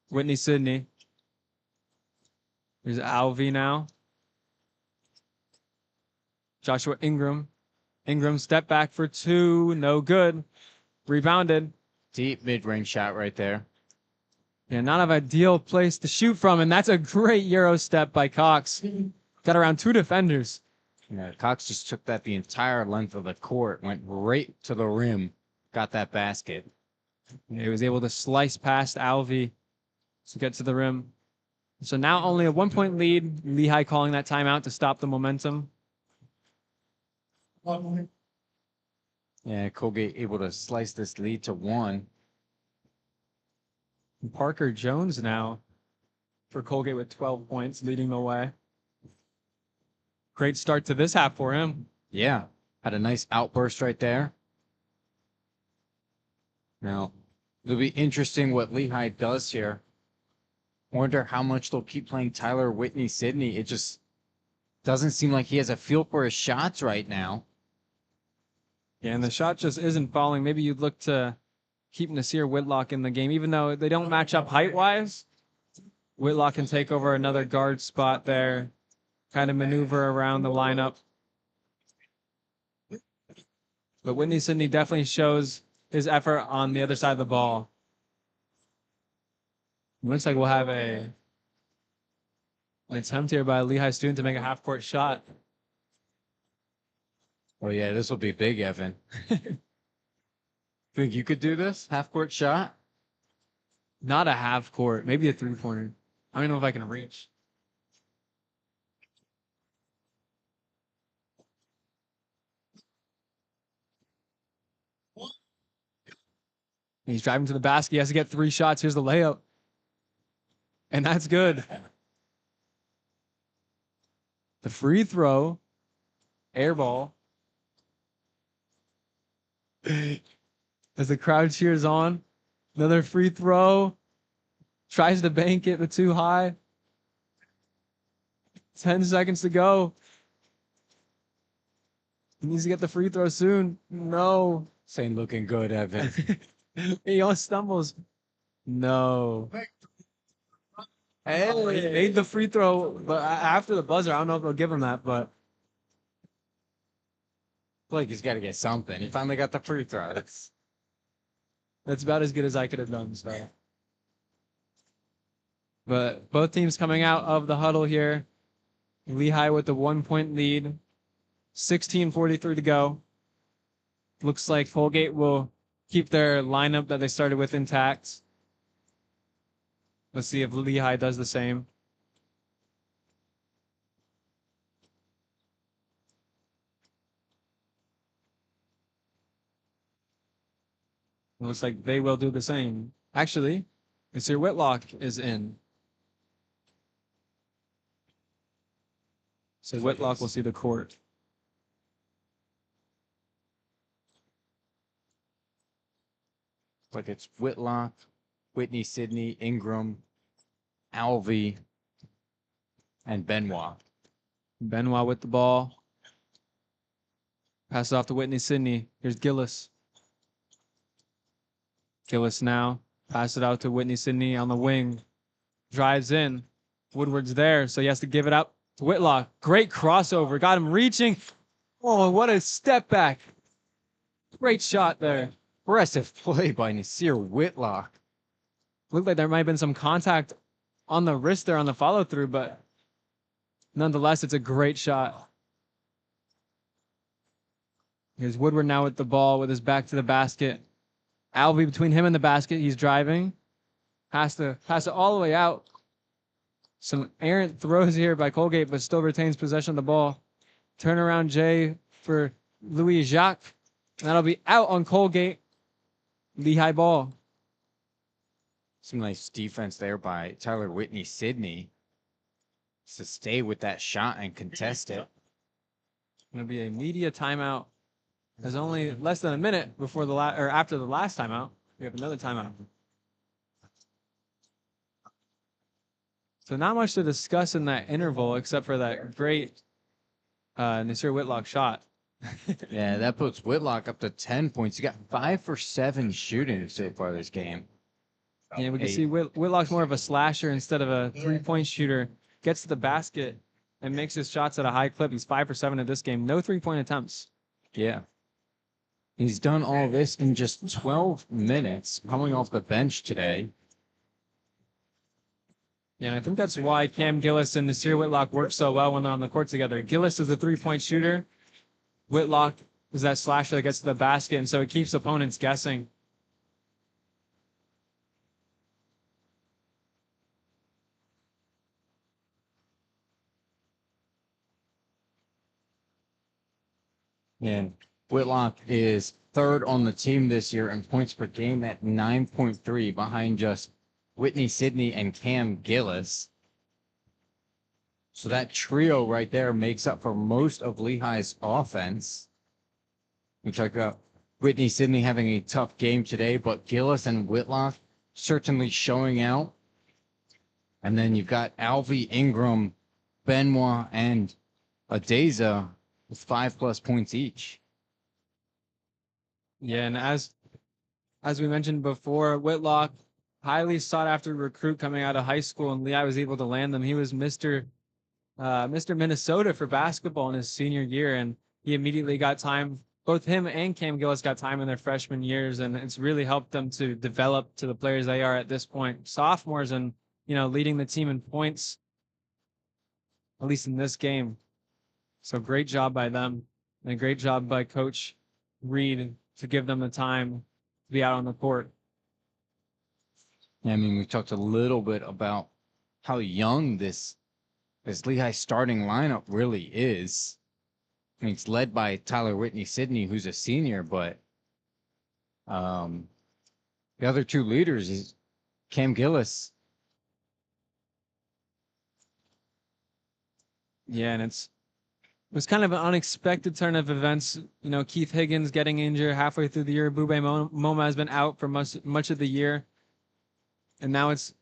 Whitney Sidney. Here's Alvey now. Joshua Ingram. Ingram step back for 2. No good. Rebounded. Deep mid-range shot right there. Yeah, not an ideal place to shoot from, and that's a great Euro step by Cox. Got around 2 defenders. Yeah, Cox just took that the entire length of the court, went right to the rim, got that basket. Yeah, he was able to slice past Alvey to get to the rim. So now only a 1-point lead. Lehigh calling that timeout to stop the momentum. Yeah, Colgate able to slice this lead to 1. Parker Jones now for Colgate with 12 points, leading the way. Great start to this half for him. Yeah, had a nice outburst right there. Now, it'll be interesting what Lehigh does here. Wonder how much they'll keep playing Tyler Whitney Sidney. It just doesn't seem like he has a feel for his shots right now. Yeah, and the shot just isn't falling. Maybe you'd look to keep Nasir Whitlock in the game, even though they don't match up height-wise. Whitlock can take over another guard spot there, kind of maneuver around the lineup. But Whitney Sidney definitely shows his effort on the other side of the ball. Looks like we'll have an attempt here by a Lehigh student to make a half-court shot. Oh, yeah, this will be big, Evan. Think you could do this? Half-court shot? Not a half-court, maybe a 3-pointer. I don't know if I can reach. He's driving to the basket. He has to get 3 shots. Here's the layup. And that's good. The free throw. Air ball. As the crowd cheers on. Another free throw. Tries to bank it, but too high. 10 seconds to go. He needs to get the free throw soon. No. This ain't looking good, Evan. He almost stumbles. No. Hey, he made the free throw, but after the buzzer, I don't know if they'll give him that, but Like he's got to get something. He finally got the free throw. that's about as good as I could have done. So, but both teams coming out of the huddle here. Lehigh with the 1-point lead. 16:43 to go. Looks like Colgate will keep their lineup that they started with intact. Let's see if Lehigh does the same. It looks like they will do the same. Actually, Mr. Whitlock is in. So Whitlock will see the court. Like it's Whitlock, Whitney Sidney, Ingram, Alvey, and Benoit. Benoit with the ball. Pass it off to Whitney Sidney. Here's Gillis. Gillis now. Pass it out to Whitney Sidney on the wing. Drives in. Woodward's there, so he has to give it up to Whitlock. Great crossover. Got him reaching. Oh, what a step back. Great shot there. Impressive play by Nasir Whitlock. Looked like there might have been some contact on the wrist there on the follow through, but nonetheless, it's a great shot. Here's Woodward now with the ball with his back to the basket. Alvey between him and the basket. He's driving. Has to pass it all the way out. Some errant throws here by Colgate, but still retains possession of the ball. Turnaround J for Louis Jacques. And that'll be out on Colgate. Lehigh ball. Some nice defense there by Tyler Whitney Sidney to stay with that shot and contest it. Going to be a media timeout. There's only less than a minute before the after the last timeout. We have another timeout. So not much to discuss in that interval except for that great Nasir Whitlock shot. Yeah, that puts Whitlock up to 10 points. He got 5 for 7 shooting so far this game. Yeah, we can see Whitlock's more of a slasher instead of a three-point shooter. Gets to the basket and makes his shots at a high clip. He's 5 for 7 in this game. No three-point attempts. Yeah. He's done all this in just 12 minutes coming off the bench today. Yeah, and I think that's why Cam Gillis and Nasir Whitlock work so well when they're on the court together. Gillis is a three-point shooter. Whitlock is that slasher that gets to the basket, and so it keeps opponents guessing. And Whitlock is third on the team this year in points per game at 9.3 behind just Whitney Sidney and Cam Gillis. So that trio right there makes up for most of Lehigh's offense. We talked about Whitney Sidney having a tough game today, but Gillis and Whitlock certainly showing out. And then you've got Alvey, Ingram, Benoit, and Adeza with 5+ points each. Yeah, and as we mentioned before, Whitlock, highly sought after recruit coming out of high school, and Lehigh was able to land him. He was Mr. Minnesota for basketball in his senior year, and he immediately got time. Both him and Cam Gillis got time in their freshman years, and it's really helped them to develop to the players they are at this point. Sophomores and, leading the team in points, at least in this game. So great job by them, and a great job by Coach Reed to give them the time to be out on the court. I mean, we talked a little bit about how young this Lehigh starting lineup really is. I mean, it's led by Tyler Whitney Sidney, who's a senior, but the other two leaders is Cam Gillis. Yeah, and it was kind of an unexpected turn of events. Keith Higgins getting injured halfway through the year. Bube Moma has been out for much of the year. And now it's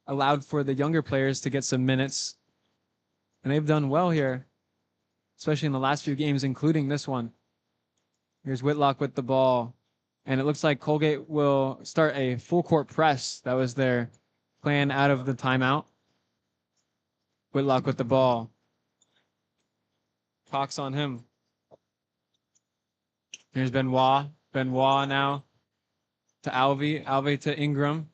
allowed for the younger players to get some minutes. And they've done well here, especially in the last few games, including this one. Here's Whitlock with the ball. And it looks like Colgate will start a full court press. That was their plan out of the timeout. Whitlock with the ball. Cox on him. Here's Benoit. Benoit now to Alvey. Alvey to Ingram.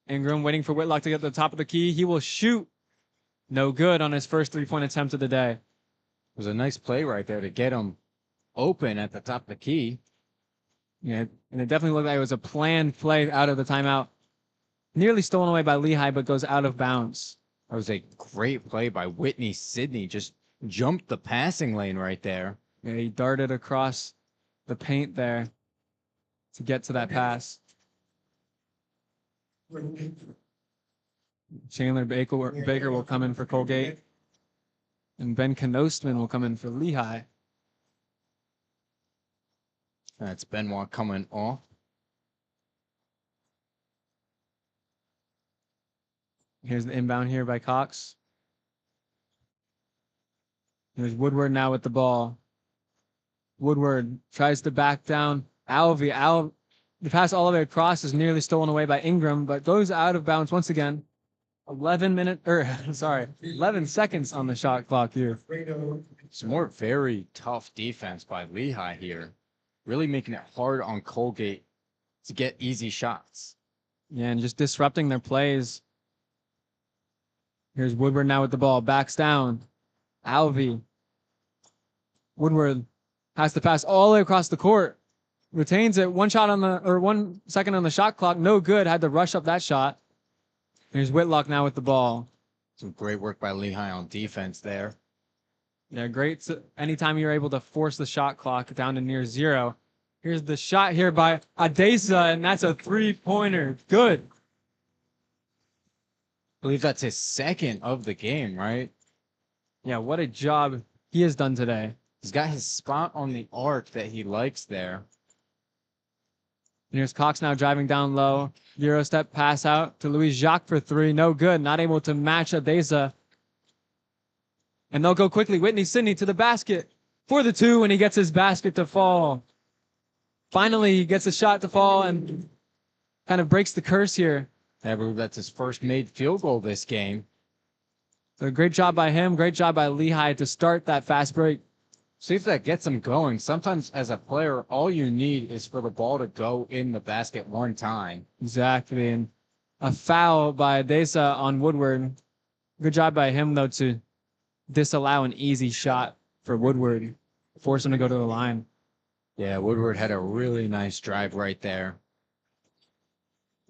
Ingram waiting for Whitlock to get to the top of the key. He will shoot. No good on his first three-point attempt of the day. It was a nice play right there to get him open at the top of the key. Yeah, and it definitely looked like it was a planned play out of the timeout. Nearly stolen away by Lehigh, but goes out of bounds. That was a great play by Whitney Sidney. Just jumped the passing lane right there. Yeah, he darted across the paint there to get to that pass. Chandler Baker will come in for Colgate. And Ben Knostman will come in for Lehigh. That's Benoit coming off. Here's the inbound here by Cox. Here's Woodward now with the ball. Woodward tries to back down Alvey. The pass all the way across is nearly stolen away by Ingram, but goes out of bounds once again. 11 seconds on the shot clock here. Some more very tough defense by Lehigh here, really making it hard on Colgate to get easy shots. Yeah, and just disrupting their plays. Here's Woodward now with the ball, backs down. Alvey. Woodward has to pass all the way across the court. Retains it. 1 second on the shot clock. No good. Had to rush up that shot. Here's Whitlock now with the ball. Some great work by Lehigh on defense there. Yeah, great. Anytime you're able to force the shot clock down to near 0. Here's the shot here by Adesa, and that's a 3-pointer. Good. I believe that's his second of the game, right? Yeah, what a job he has done today. He's got his spot on the arc that he likes there. And here's Cox now driving down low. Euro step pass out to Louis Jacques for 3. No good. Not able to match Adesa. And they'll go quickly. Whitney Sidney to the basket for the 2, and he gets his basket to fall. Finally, he gets a shot to fall and kind of breaks the curse here. I believe that's his first made field goal this game. So great job by him. Great job by Lehigh to start that fast break. See if that gets him going. Sometimes as a player, all you need is for the ball to go in the basket one time. Exactly. And a foul by Adesa on Woodward. Good job by him, though, to disallow an easy shot for Woodward. Force him to go to the line. Yeah, Woodward had a really nice drive right there.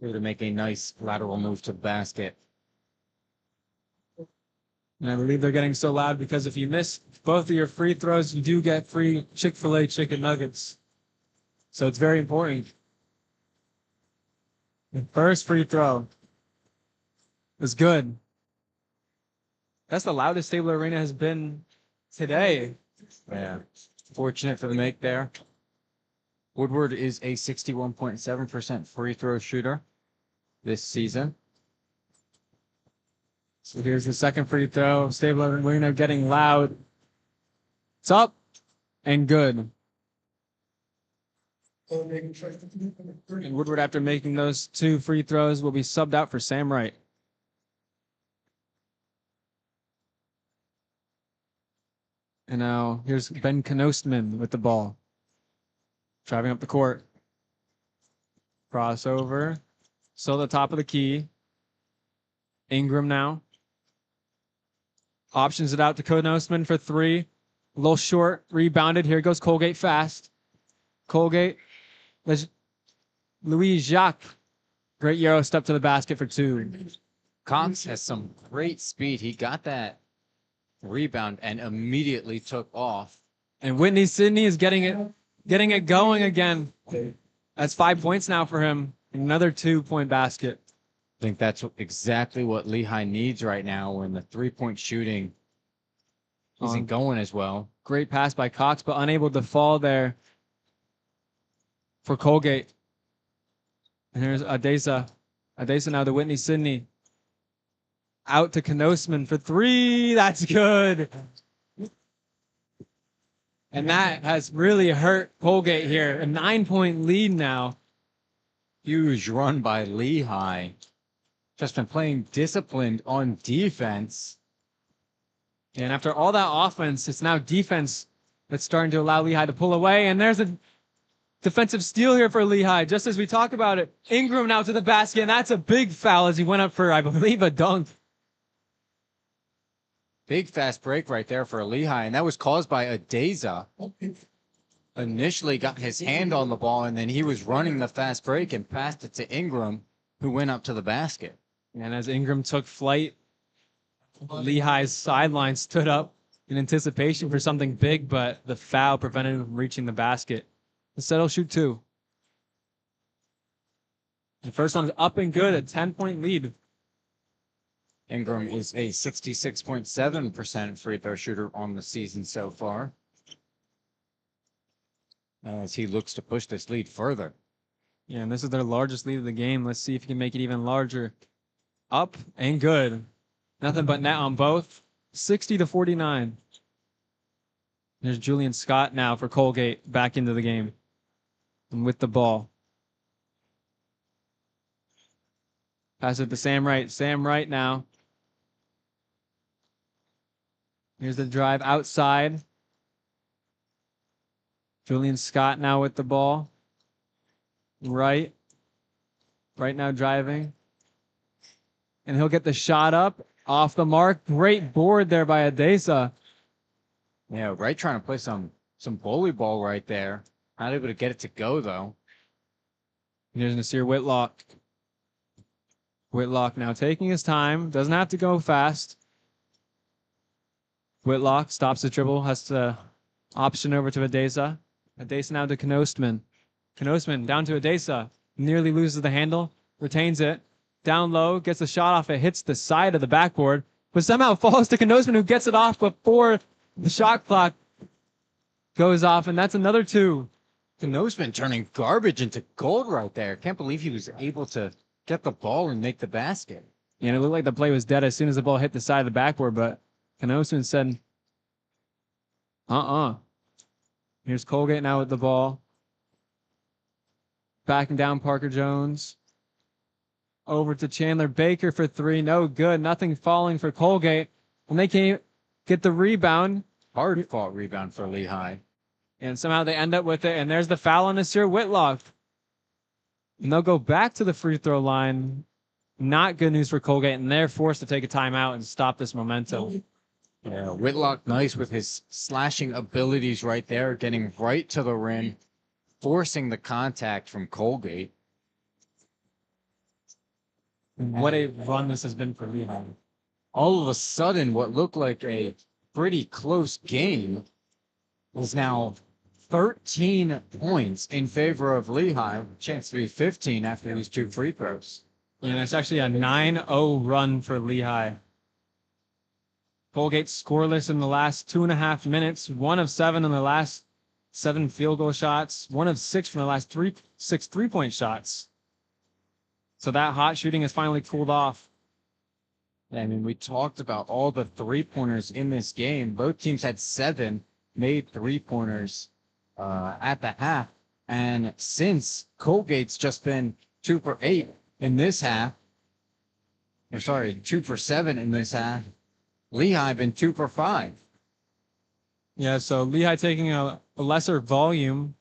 Able to make a nice lateral move to the basket. And I believe they're getting so loud because if you miss both of your free throws, you do get free Chick-fil-A chicken nuggets. So it's very important. The first free throw was good. That's the loudest Stabler Arena has been today. Yeah, fortunate for the make there. Woodward is a 61.7% free throw shooter this season. So here's the second free throw. Stabler Arena getting loud. It's up and good. And Woodward, after making those 2 free throws, will be subbed out for Sam Wright. And now here's Ben Knosman with the ball. Driving up the court. Crossover. Still at the top of the key. Ingram now. Options it out to Knosman for 3. A little short. Rebounded. Here goes Colgate fast. Colgate. Louis Jacques. Great Euro step to the basket for 2. Cox has some great speed. He got that rebound and immediately took off. And Whitney Sidney is getting it going again. That's 5 points now for him. Another 2-point basket. I think that's exactly what Lehigh needs right now when the 3-point shooting isn't going as well. Great pass by Cox, but unable to fall there for Colgate. And here's Adesa. Adesa now to Whitney Sidney. Out to Knosman for 3. That's good. And that has really hurt Colgate here. A 9-point lead now. Huge run by Lehigh. Just been playing disciplined on defense. And after all that offense, it's now defense that's starting to allow Lehigh to pull away. And there's a defensive steal here for Lehigh, just as we talk about it. Ingram now to the basket, and that's a big foul as he went up for, I believe, a dunk. Big fast break right there for Lehigh, and that was caused by Adesa. Initially got his hand on the ball, and then he was running the fast break and passed it to Ingram, who went up to the basket. And as Ingram took flight, Lehigh's sideline stood up in anticipation for something big, but the foul prevented him from reaching the basket. Instead, he'll shoot 2. The first one's up and good, a 10-point lead. Ingram is a 66.7% free throw shooter on the season so far, as he looks to push this lead further. Yeah, and this is their largest lead of the game. Let's see if he can make it even larger. Up and good. Nothing but net on both. 60-49. There's Julian Scott now for Colgate back into the game. And with the ball. Pass it to Sam Wright. Sam Wright now. Here's the drive outside. Julian Scott now with the ball. Right. Right now driving. And he'll get the shot up off the mark. Great board there by Adesa. Yeah, Wright trying to play some volleyball right there. Not able to get it to go though. Here's Nasir Whitlock. Whitlock now taking his time. Doesn't have to go fast. Whitlock stops the dribble. Has to option over to Adesa. Adesa now to Knosman. Knosman down to Adesa. Nearly loses the handle. Retains it. Down low. Gets the shot off. It hits the side of the backboard. But somehow falls to Knosman, who gets it off before the shot clock goes off. And that's another two. Knosman turning garbage into gold right there. Can't believe he was able to get the ball and make the basket. And it looked like the play was dead as soon as the ball hit the side of the backboard, but Knosman said, Here's Colgate now with the ball. Backing down Parker Jones. Over to Chandler Baker for three. No good. Nothing falling for Colgate. And they can't get the rebound. Hard fought rebound for Lehigh. And somehow they end up with it. And there's the foul on Nasir Whitlock. And they'll go back to the free throw line. Not good news for Colgate. And they're forced to take a timeout and stop this momentum. Yeah, Whitlock nice with his slashing abilities right there, getting right to the rim, forcing the contact from Colgate. What a run this has been for Lehigh. All of a sudden, what looked like a pretty close game is now 13 points in favor of Lehigh. Chance to be 15 after these two free throws. And it's actually a 9-0 run for Lehigh. Colgate scoreless in the last 2.5 minutes. 1 of 7 in the last 7 field goal shots. 1 of 6 from the last 6 three-point shots. So that hot shooting has finally cooled off. I mean, we talked about all the three-pointers in this game. Both teams had 7 made three-pointers at the half. And since Colgate's just been 2 for 8 in this half, 2 for 7 in this half, Lehigh been 2 for 5. Yeah, so Lehigh taking a lesser volume,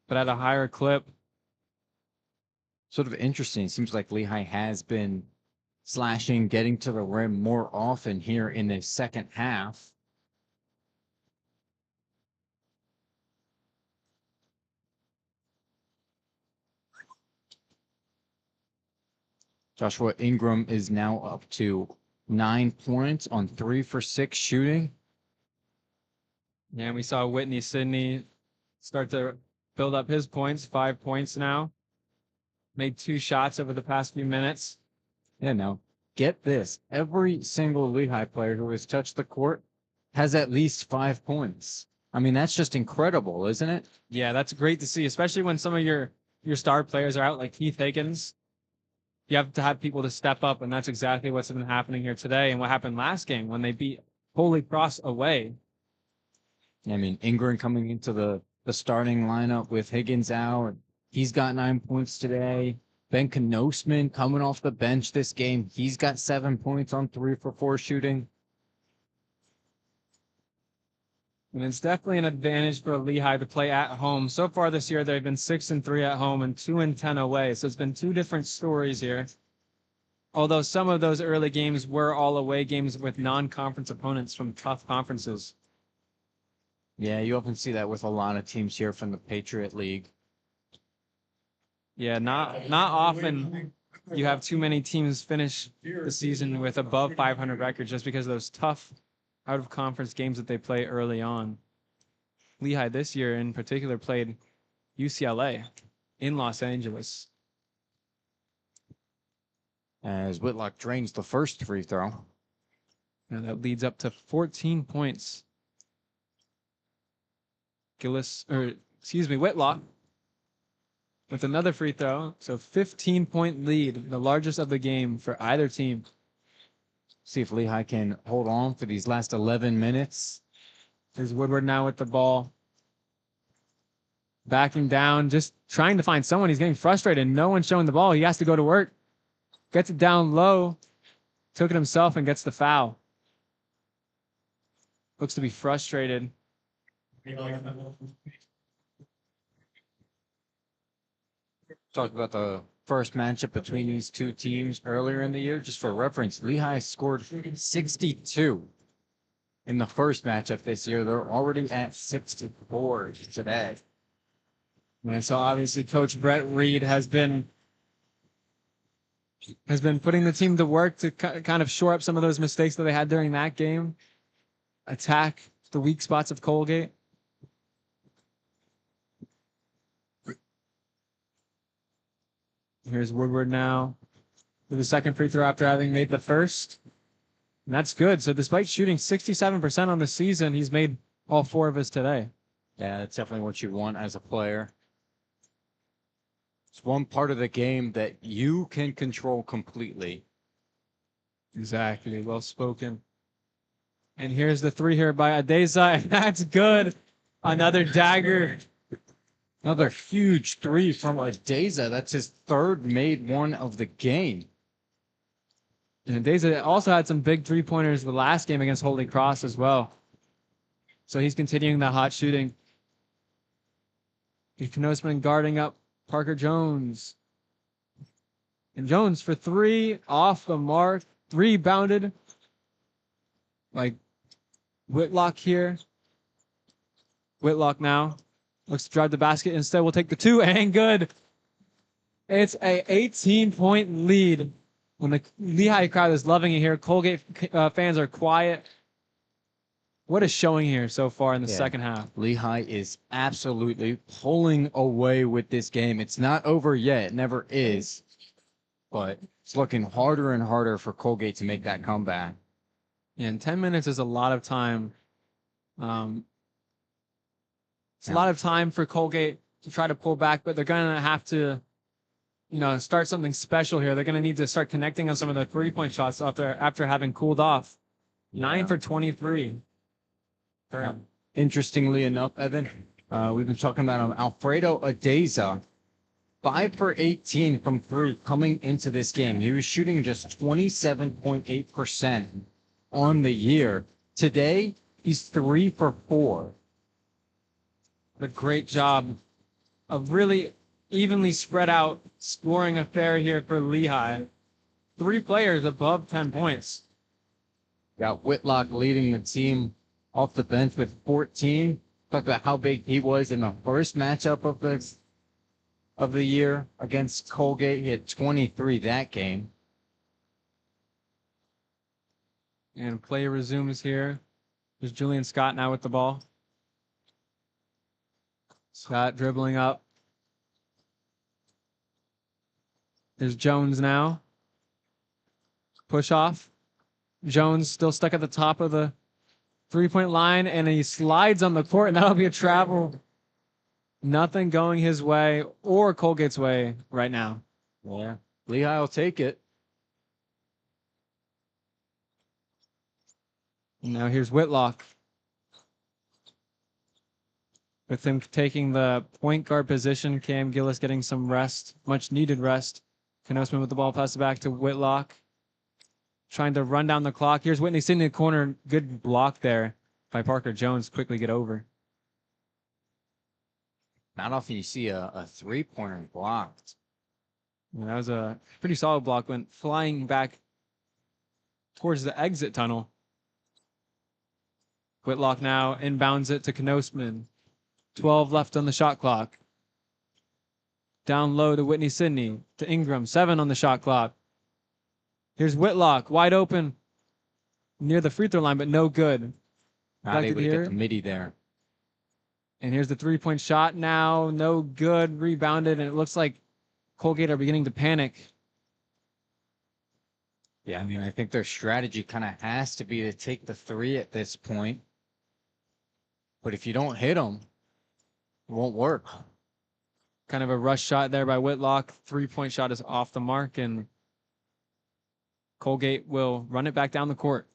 but at a higher clip. Sort of interesting. It seems like Lehigh has been slashing, getting to the rim more often here in the second half. Joshua Ingram is now up to 9 points on 3 for 6 shooting. Yeah, and we saw Whitney Sidney start to build up his points. 5 points now. Made 2 shots over the past few minutes. Yeah, now get this. Every single Lehigh player who has touched the court has at least 5 points. I mean, that's just incredible, isn't it? Yeah, that's great to see, especially when some of your star players are out, like Keith Higgins. You have to have people to step up, and that's exactly what's been happening here today and what happened last game when they beat Holy Cross away. I mean, Ingram coming into the starting lineup with Higgins out. He's got 9 points today. Ben Knosman coming off the bench this game. He's got 7 points on 3 for 4 shooting. And it's definitely an advantage for Lehigh to play at home. So far this year, they've been 6-3 at home and 2-10 away. So it's been 2 different stories here. Although some of those early games were all away games with non-conference opponents from tough conferences. Yeah, you often see that with a lot of teams here from the Patriot League. Yeah, not often you have too many teams finish the season with above 500 records just because of those tough out-of-conference games that they play early on. Lehigh this year in particular played UCLA in Los Angeles. As Whitlock drains the first free throw. And that leads up to 14 points. Whitlock with another free throw. So 15-point lead, the largest of the game for either team. See if Lehigh can hold on for these last 11 minutes. There's Woodward now with the ball. Backing down, just trying to find someone. He's getting frustrated. No one's showing the ball. He has to go to work. Gets it down low. Took it himself and gets the foul. Looks to be frustrated. Talked about the first matchup between these two teams earlier in the year. Just for reference, Lehigh scored 62 in the first matchup this year. They're already at 64 today. And so obviously Coach Brett Reed has been putting the team to work to kind of shore up some of those mistakes that they had during that game. Attack the weak spots of Colgate. Here's Woodward now with the second free throw after having made the first. And that's good. So despite shooting 67% on the season, he's made all 4 of his today. Yeah, that's definitely what you want as a player. It's one part of the game that you can control completely. Exactly. Well spoken. And here's the 3 here by Adeza. And that's good. Another dagger. Another huge 3 from Adeza. That's his 3rd made one of the game. And Adeza also had some big 3-pointers the last game against Holy Cross as well. So he's continuing that hot shooting. Knosman guarding up Parker Jones. And Jones for 3, off the mark, rebounded. Like Whitlock here. Whitlock now looks to drive the basket. Instead, we'll take the 2 and good. It's a 18-point lead. When the Lehigh crowd is loving it here, Colgate fans are quiet. What a showing here so far in the second half. Lehigh is absolutely pulling away with this game. It's not over yet. It never is. But it's looking harder and harder for Colgate to make that comeback. Yeah, and 10 minutes is a lot of time. It's a lot of time for Colgate to try to pull back, but they're going to have to, start something special here. They're going to need to start connecting on some of the 3-point shots after having cooled off. 9 for 23. Interestingly enough, Evan, we've been talking about him. Alfredo Adeza, 5 for 18 from 3 coming into this game. He was shooting just 27.8% on the year. Today, he's 3 for 4. A great job of really evenly spread out scoring affair here for Lehigh. 3 players above 10 points. Got Whitlock leading the team off the bench with 14. Talk about how big he was in the first matchup of the year against Colgate. He had 23 that game. And play resumes here. There's Julian Scott now with the ball. Scott dribbling up. There's Jones now. Push off. Jones still stuck at the top of the 3-point line, and he slides on the court, and that'll be a travel. Nothing going his way or Colgate's way right now. Yeah, Lehigh will take it. Now here's Whitlock. With him taking the point guard position, Cam Gillis getting some rest, much needed rest. Knosman with the ball, pass it back to Whitlock. Trying to run down the clock. Here's Whitney sitting in the corner. Good block there by Parker Jones. Quickly get over. Not often you see a 3-pointer blocked. And that was a pretty solid block. Went flying back towards the exit tunnel. Whitlock now inbounds it to Knosman. 12 left on the shot clock. Down low to Whitney Sidney. To Ingram. 7 on the shot clock. Here's Whitlock. Wide open. Near the free throw line, but no good. Not able to get the midi there. And here's the 3-point shot now. No good. Rebounded. And it looks like Colgate are beginning to panic. Yeah, I mean, I think their strategy kind of has to be to take the 3 at this point. But if you don't hit them, it won't work. Kind of a rush shot there by Whitlock. 3-point shot is off the mark, and Colgate will run it back down the court.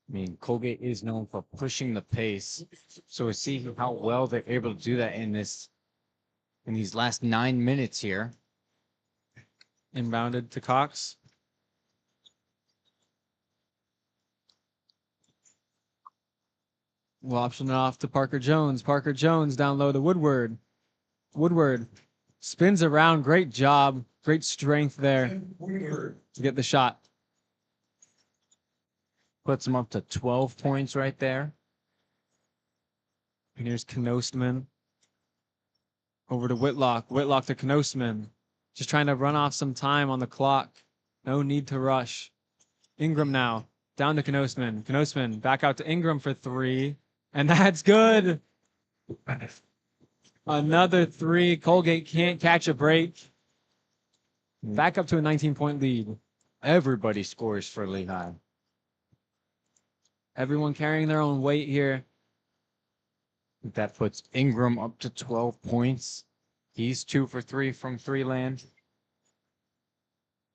I mean, Colgate is known for pushing the pace. So we'll see how well they're able to do that in these last 9 minutes here. Inbounded to Cox. We'll option it off to Parker Jones. Parker Jones down low to Woodward. Woodward spins around. Great job. Great strength there to get the shot. Puts them up to 12 points right there. And here's Knosman. Over to Whitlock. Whitlock to Knosman. Just trying to run off some time on the clock. No need to rush. Ingram now. Down to Knosman. Knosman back out to Ingram for 3. And that's good. Another 3. Colgate can't catch a break. Back up to a 19-point lead. Everybody scores for Lehigh. Everyone carrying their own weight here. That puts Ingram up to 12 points. He's 2 for 3 from 3 land.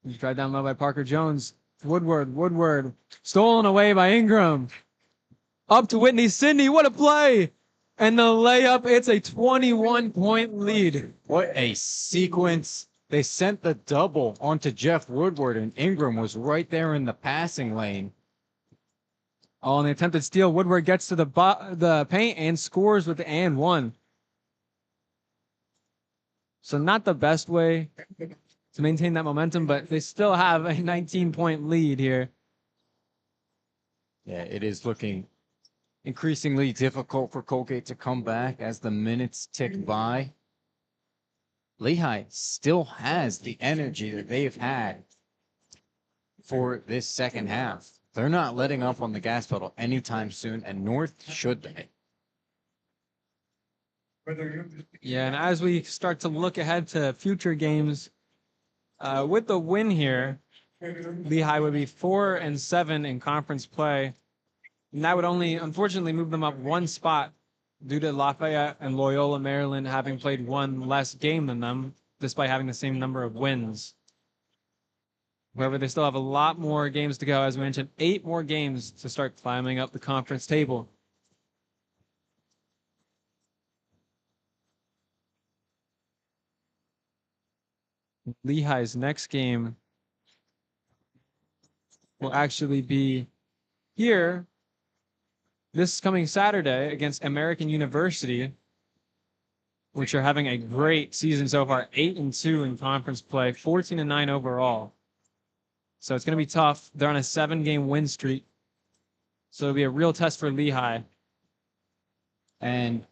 He's drive down low by Parker Jones. Woodward. Stolen away by Ingram. Up to Whitney Cindy. What a play. And the layup, it's a 21-point lead. What a sequence. They sent the double onto Jeff Woodward, and Ingram was right there in the passing lane. Oh, and the attempted steal. Woodward gets to the paint and scores with the and one. So not the best way to maintain that momentum, but they still have a 19-point lead here. Yeah, it is looking increasingly difficult for Colgate to come back as the minutes tick by. Lehigh still has the energy that they've had for this second half. They're not letting up on the gas pedal anytime soon, and North should be. Yeah, and as we start to look ahead to future games, with the win here, Lehigh would be 4-7 in conference play. And that would only, unfortunately, move them up 1 spot due to Lafayette and Loyola Maryland having played 1 less game than them, despite having the same number of wins. However, they still have a lot more games to go. As we mentioned, 8 more games to start climbing up the conference table. Lehigh's next game will actually be here this coming Saturday against American University, which are having a great season so far, 8-2 in conference play, 14-9 overall. So it's going to be tough. They're on a 7-game win streak. So it'll be a real test for Lehigh. And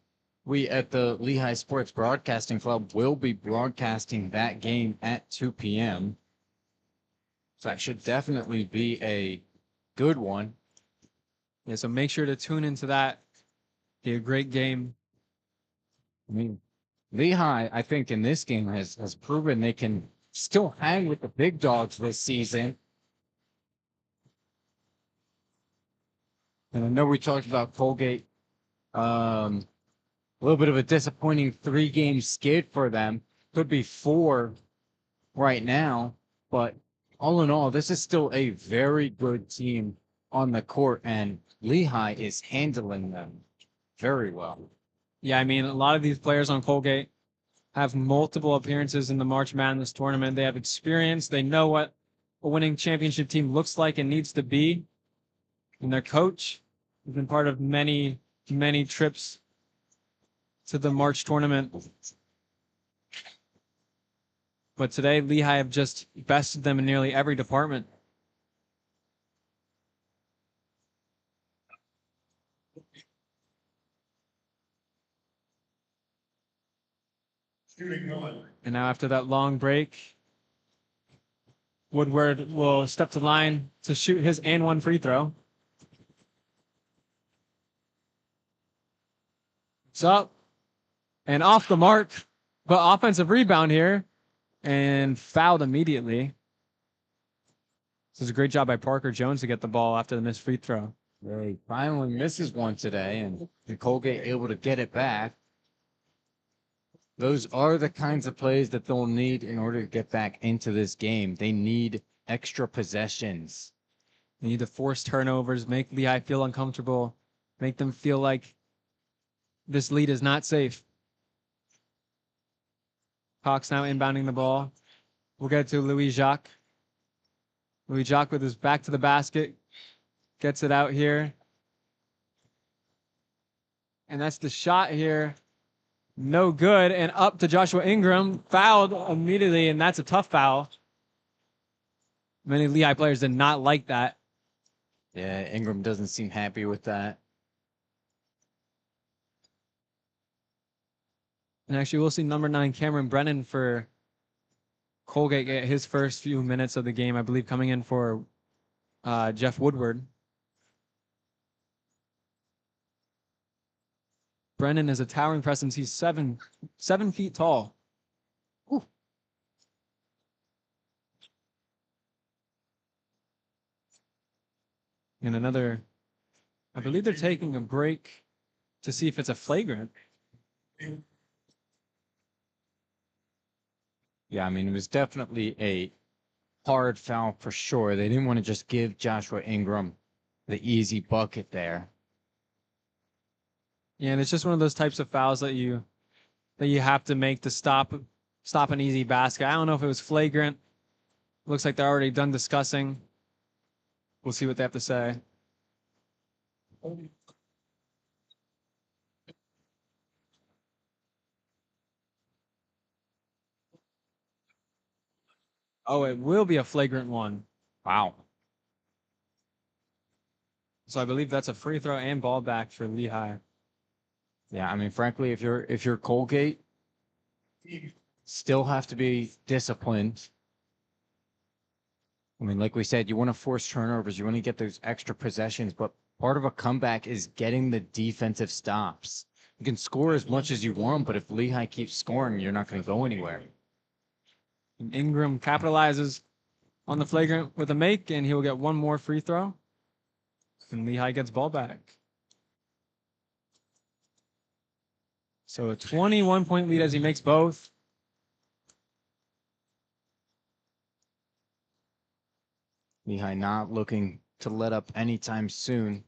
we at the Lehigh Sports Broadcasting Club will be broadcasting that game at 2 p.m. So that should definitely be a good one. Yeah, so make sure to tune into that. Be a great game. I mean, Lehigh, I think, in this game has proven they can still hang with the big dogs this season. And I know we talked about Colgate. A little bit of a disappointing 3-game skid for them. Could be 4 right now. But all in all, this is still a very good team on the court. And Lehigh is handling them very well. Yeah, I mean, a lot of these players on Colgate have multiple appearances in the March Madness tournament. They have experience. They know what a winning championship team looks like and needs to be. And their coach has been part of many, many trips to the March tournament. But today, Lehigh have just bested them in nearly every department. And now after that long break, Woodward will step to the line to shoot his and one free throw. It's up and off the mark, but offensive rebound here and fouled immediately. This is a great job by Parker Jones to get the ball after the missed free throw. They finally misses one today, and Colgate able to get it back. Those are the kinds of plays that they'll need in order to get back into this game. They need extra possessions. They need to force turnovers, make Lehigh feel uncomfortable, make them feel like this lead is not safe. Cox now inbounding the ball. We'll get to Louis Jacques. Louis Jacques with his back to the basket. Gets it out here. And that's the shot here. No good. And up to Joshua Ingram. Fouled immediately, and that's a tough foul. Many Lehigh players did not like that. Yeah, Ingram doesn't seem happy with that. And actually, we'll see number 9, Cameron Brennan for Colgate get his first few minutes of the game, I believe, coming in for Jeff Woodward. Brennan is a towering presence. He's 7 feet tall. Ooh. And another, I believe they're taking a break to see if it's a flagrant. Yeah, I mean, it was definitely a hard foul for sure. They didn't want to just give Joshua Ingram the easy bucket there. Yeah, and it's just one of those types of fouls that you have to make to stop an easy basket. I don't know if it was flagrant. Looks like they're already done discussing. We'll see what they have to say. Oh, it will be a flagrant one. Wow. So I believe that's a free throw and ball back for Lehigh. Yeah, I mean, frankly, if you're Colgate, still have to be disciplined. I mean, like we said, you want to force turnovers, you want to get those extra possessions, but part of a comeback is getting the defensive stops. You can score as much as you want, but if Lehigh keeps scoring, you're not going to go anywhere. And Ingram capitalizes on the flagrant with a make, and he will get one more free throw. And Lehigh gets ball back. So a 21-point lead as he makes both. Lehigh not looking to let up anytime soon.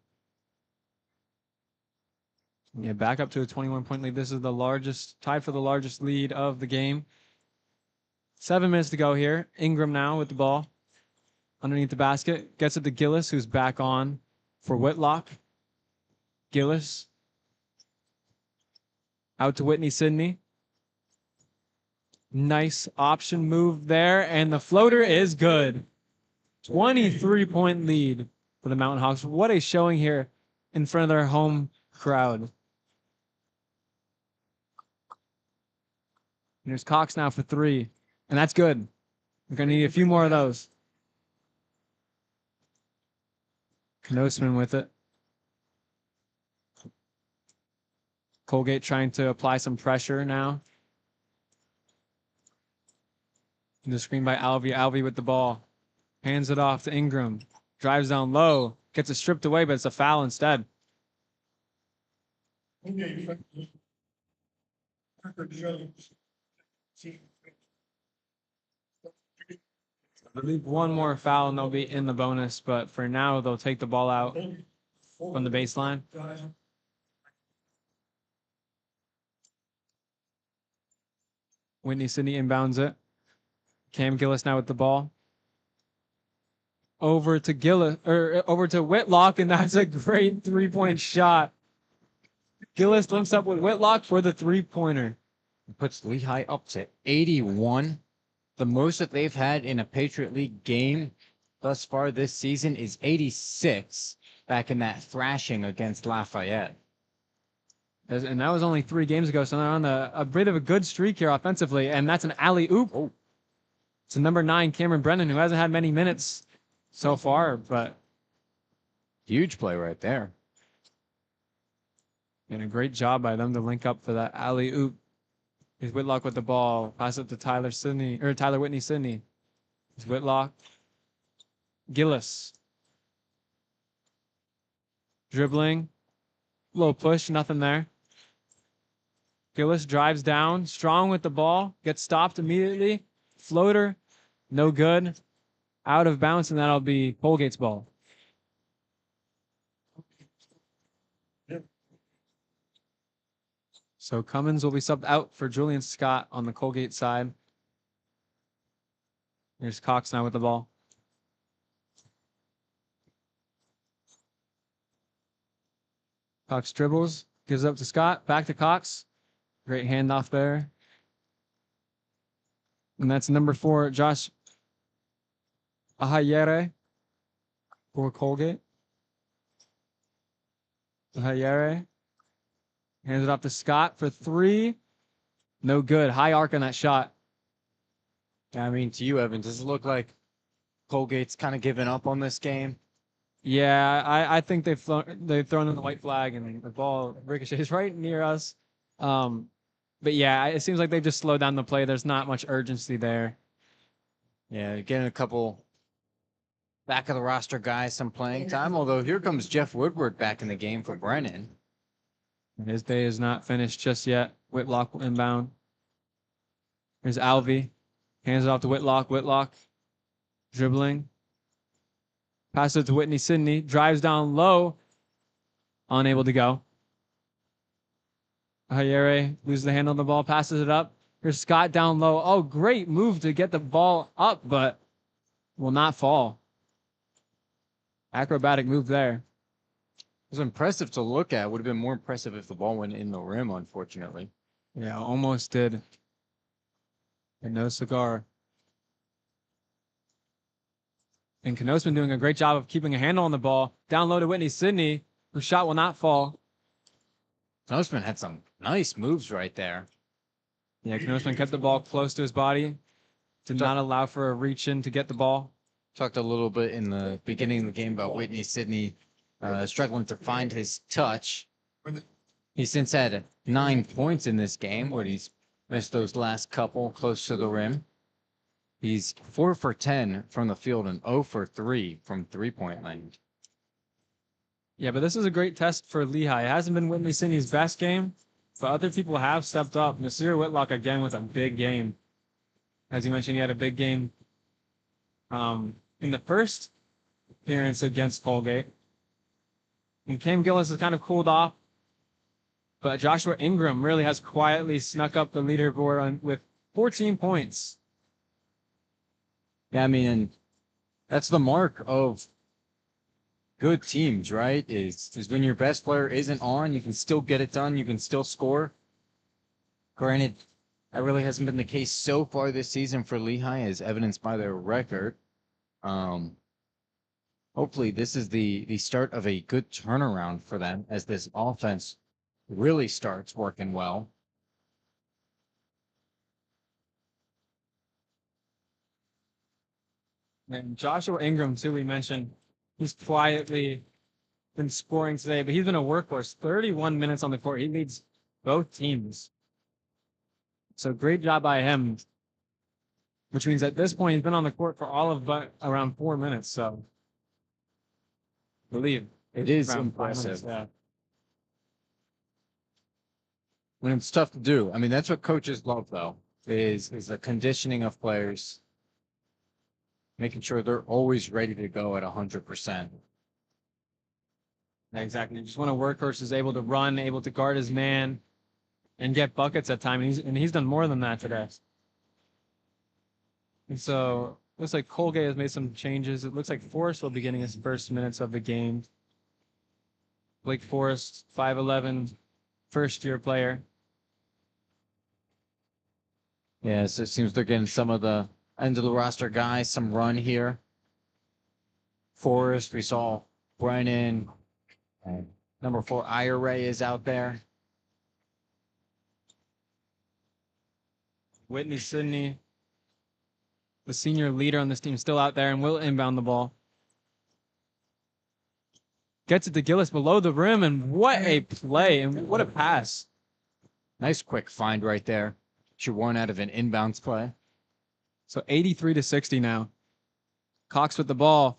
Yeah, back up to a 21-point lead. This is the largest, tied for the largest lead of the game. 7 minutes to go here. Ingram now with the ball underneath the basket. Gets it to Gillis, who's back on for Whitlock. Gillis out to Whitney Sidney. Nice option move there, and the floater is good. 23-point lead for the Mountain Hawks. What a showing here in front of their home crowd. And there's Cox now for 3, and that's good. We're going to need a few more of those. Knosman with it. Colgate trying to apply some pressure now. And the screen by Alvey. Alvey with the ball. Hands it off to Ingram. Drives down low. Gets it stripped away, but it's a foul instead. I believe one more foul and they'll be in the bonus, but for now they'll take the ball out from the baseline. Whitney Sidney inbounds it. Cam Gillis now with the ball. Over to Gillis, or over to Whitlock, and that's a great 3-point shot. Gillis links up with Whitlock for the 3-pointer. Puts Lehigh up to 81. The most that they've had in a Patriot League game thus far this season is 86 back in that thrashing against Lafayette. And that was only 3 games ago, so they're on a bit of a good streak here offensively, and that's an alley-oop. Oh. It's a number 9, Cameron Brennan, who hasn't had many minutes so far, but huge play right there. And a great job by them to link up for that alley-oop. Here's Whitlock with the ball. Pass it to Tyler Whitney Sidney. It's Whitlock. Gillis. Dribbling. Low push, nothing there. Gillis drives down, strong with the ball, gets stopped immediately. Floater, no good. Out of bounds, and that'll be Colgate's ball. So Cummins will be subbed out for Julian Scott on the Colgate side. Here's Cox now with the ball. Cox dribbles, gives up to Scott, back to Cox. Great handoff there. And that's number 4, Josh Ahayere for Colgate. Ahayere hands it off to Scott for 3. No good. High arc on that shot. I mean, to you, Evan, does it look like Colgate's kind of given up on this game? Yeah, I think they've thrown in the white flag and the ball ricochets right near us. But yeah, it seems like they've just slowed down the play. There's not much urgency there. Yeah, getting a couple back of the roster guys some playing time. Although here comes Jeff Woodward back in the game for Brennan. His day is not finished just yet. Whitlock inbound. Here's Alvey. Hands it off to Whitlock. Whitlock dribbling. Passes it to Whitney Sidney. Drives down low. Unable to go. Hayere loses the handle on the ball. Passes it up. Here's Scott down low. Oh, great move to get the ball up, but will not fall. Acrobatic move there. It was impressive to look at. Would have been more impressive if the ball went in the rim, unfortunately. Yeah, almost did. And no cigar. And Cano's been doing a great job of keeping a handle on the ball. Down low to Whitney Sidney, whose shot will not fall. Knosman had some nice moves right there. Yeah, Knosman kept the ball close to his body. Did not allow for a reach in to get the ball. Talked a little bit in the beginning of the game about Whitney Sidney struggling to find his touch. He's since had 9 points in this game, where he's missed those last couple close to the rim. He's 4 for 10 from the field and 0 for 3 from three-point land. Yeah, but this is a great test for Lehigh. It hasn't been Whitney Sidney's best game, but other people have stepped up. Nasir Whitlock again with a big game. As you mentioned, he had a big game in the first appearance against Colgate. And Cam Gillis has kind of cooled off, but Joshua Ingram really has quietly snuck up the leaderboard with 14 points. Yeah, I mean, and that's the mark of good teams, right? Is when your best player isn't on, you can still get it done. You can still score. Granted, that really hasn't been the case so far this season for Lehigh, as evidenced by their record. Hopefully, this is the start of a good turnaround for them as this offense really starts working well. And Joshua Ingram, too, we mentioned, he's quietly been scoring today, but he's been a workhorse. 31 minutes on the court. He leads both teams. So great job by him, which means at this point he's been on the court for all of but around 4 minutes. So I believe It is around 5 impressive. minutes, yeah. When it's tough to do. I mean, that's what coaches love, though, is the conditioning of players, making sure they're always ready to go at 100%. Exactly. Just when a workhorse is able to run, able to guard his man, and get buckets at time, and he's done more than that today. And so looks like Colgate has made some changes. It looks like Forrest will be getting his first minutes of the game. Blake Forrest, 5'11", first-year player. Yeah, so it seems they're getting some of the end of the roster guys some run here. Forrest, we saw Brennan. And number 4, IRA is out there. Whitney Sidney, the senior leader on this team, still out there and will inbound the ball. Gets it to Gillis below the rim, and what a play and what a pass. Nice quick find right there. She won out of an inbounds play. So 83-60 now. Cox with the ball.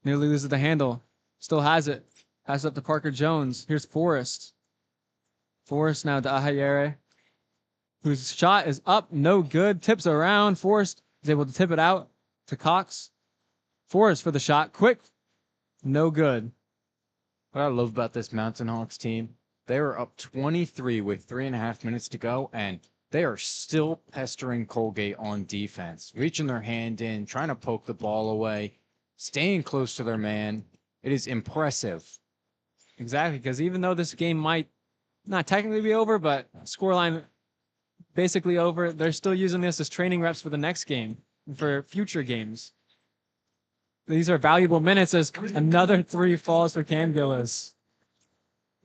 Nearly loses the handle. Still has it. Passes up to Parker Jones. Here's Forrest. Forrest now to Ahayere. whose shot is up, no good. Tips around. Forrest is able to tip it out to Cox. Forrest for the shot. Quick. No good. What I love about this Mountain Hawks team, they are up 23 with 3.5 minutes to go, and they are still pestering Colgate on defense, reaching their hand in, trying to poke the ball away, staying close to their man. It is impressive. Exactly, because even though this game might not technically be over, but scoreline basically over, they're still using this as training reps for the next game, for future games. These are valuable minutes as another 3 falls for Cam Gillis.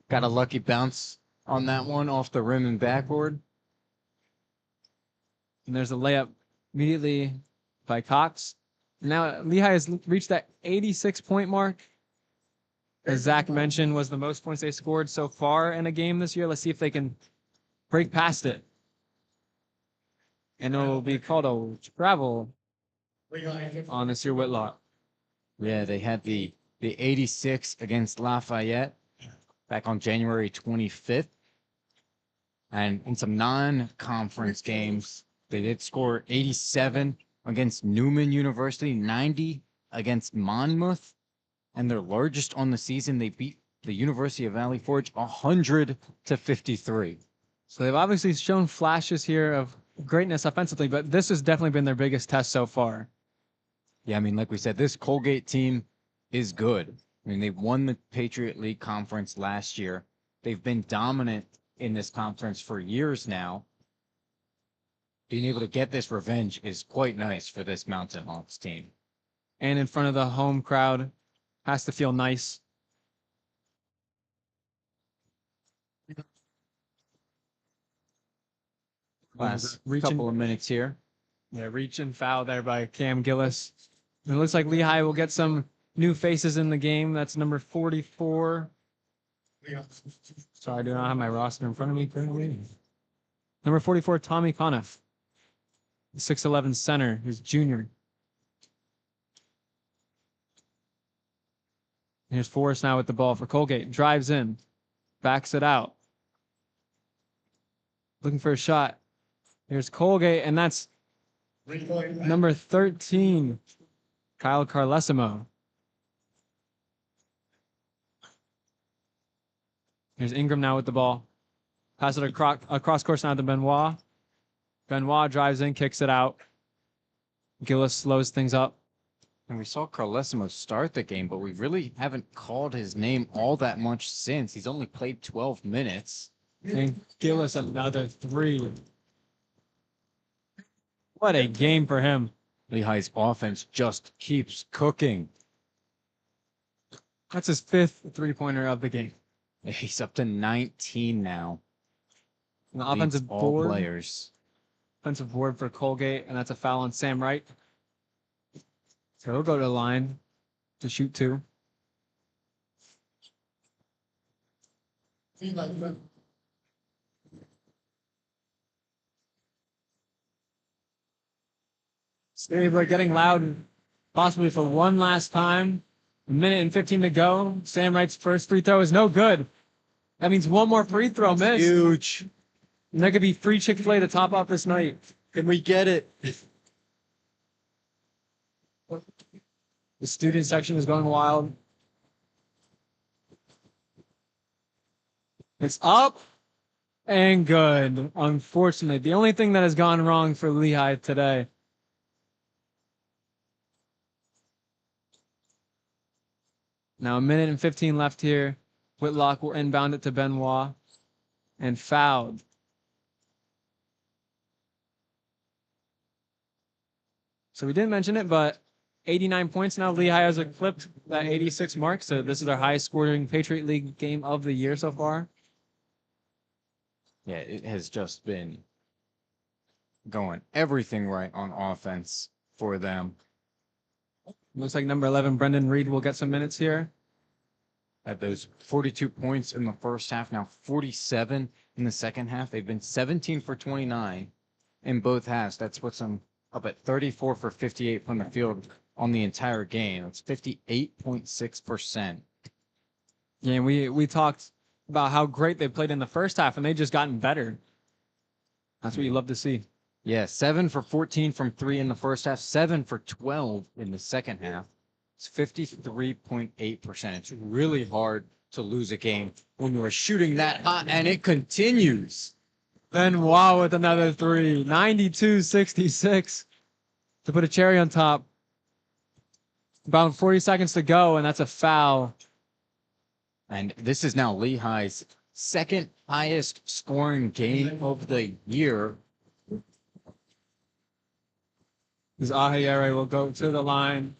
Got a lucky bounce on that one off the rim and backboard. And there's a layup immediately by Cox. Now Lehigh has reached that 86-point mark. As Zach mentioned, was the most points they scored so far in a game this year. Let's see if they can break past it. And it will be called a travel on this year Whitlock. Yeah, they had the 86 against Lafayette back on January 25th. And in some non-conference games, they did score 87 against Newman University, 90 against Monmouth, and their largest on the season, they beat the University of Valley Forge 100-53. So they've obviously shown flashes here of greatness offensively, but this has definitely been their biggest test so far. Yeah, I mean, like we said, this Colgate team is good. I mean, they won the Patriot League Conference last year. They've been dominant in this conference for years now. Being able to get this revenge is quite nice for this Mountain Hawks team. And in front of the home crowd, has to feel nice. Last couple of minutes here. Yeah, reach and foul there by Cam Gillis. And it looks like Lehigh will get some new faces in the game. That's number 44. Sorry, I do not have my roster in front of me currently. Number 44, Tommy Conniff. 6'11 center, who's junior. Here's Forrest now with the ball for Colgate. Drives in. Backs it out. Looking for a shot. Here's Colgate, and that's number 13, Kyle Carlesimo. Here's Ingram now with the ball. Pass it across course now to Benoit. Benoit drives in, kicks it out. Gillis slows things up. And we saw Carlesimo start the game, but we really haven't called his name all that much since. He's only played 12 minutes. And Gillis another 3. What a game for him. Lehigh's offense just keeps cooking. That's his 5th 3-pointer of the game. He's up to 19 now. And the offensive all board. Players. Offensive board for Colgate, and that's a foul on Sam Wright. So he'll go to the line to shoot 2. We're getting loud, possibly for one last time. 1:15 to go. Sam Wright's first free throw is no good. That means one more free throw missed. Huge. And that could be free Chick-fil-A to top off this night. Can we get it? The student section is going wild. It's up and good. Unfortunately, the only thing that has gone wrong for Lehigh today. Now 1:15 left here. Whitlock will inbound it to Benoit and fouled. So we didn't mention it, but 89 points now. Lehigh has eclipsed that 86 mark. So this is our highest scoring Patriot League game of the year so far. Yeah, it has just been going everything right on offense for them. Looks like number 11, Brendan Reed, will get some minutes here. At those 42 points in the first half, now 47 in the second half. They've been 17 for 29 in both halves. That's puts them up at 34 for 58 from the field on the entire game. It's 58.6%. Yeah, and we talked about how great they played in the first half, and they just gotten better. That's what you love to see. Yeah, 7 for 14 from 3 in the first half, 7 for 12 in the second half. It's 53.8%. It's really hard to lose a game when you're shooting that hot, and it continues. Benoit with another three. 92-66 to put a cherry on top. About 40 seconds to go, and that's a foul. And this is now Lehigh's second highest scoring game of the year. Zahayere will go to the line.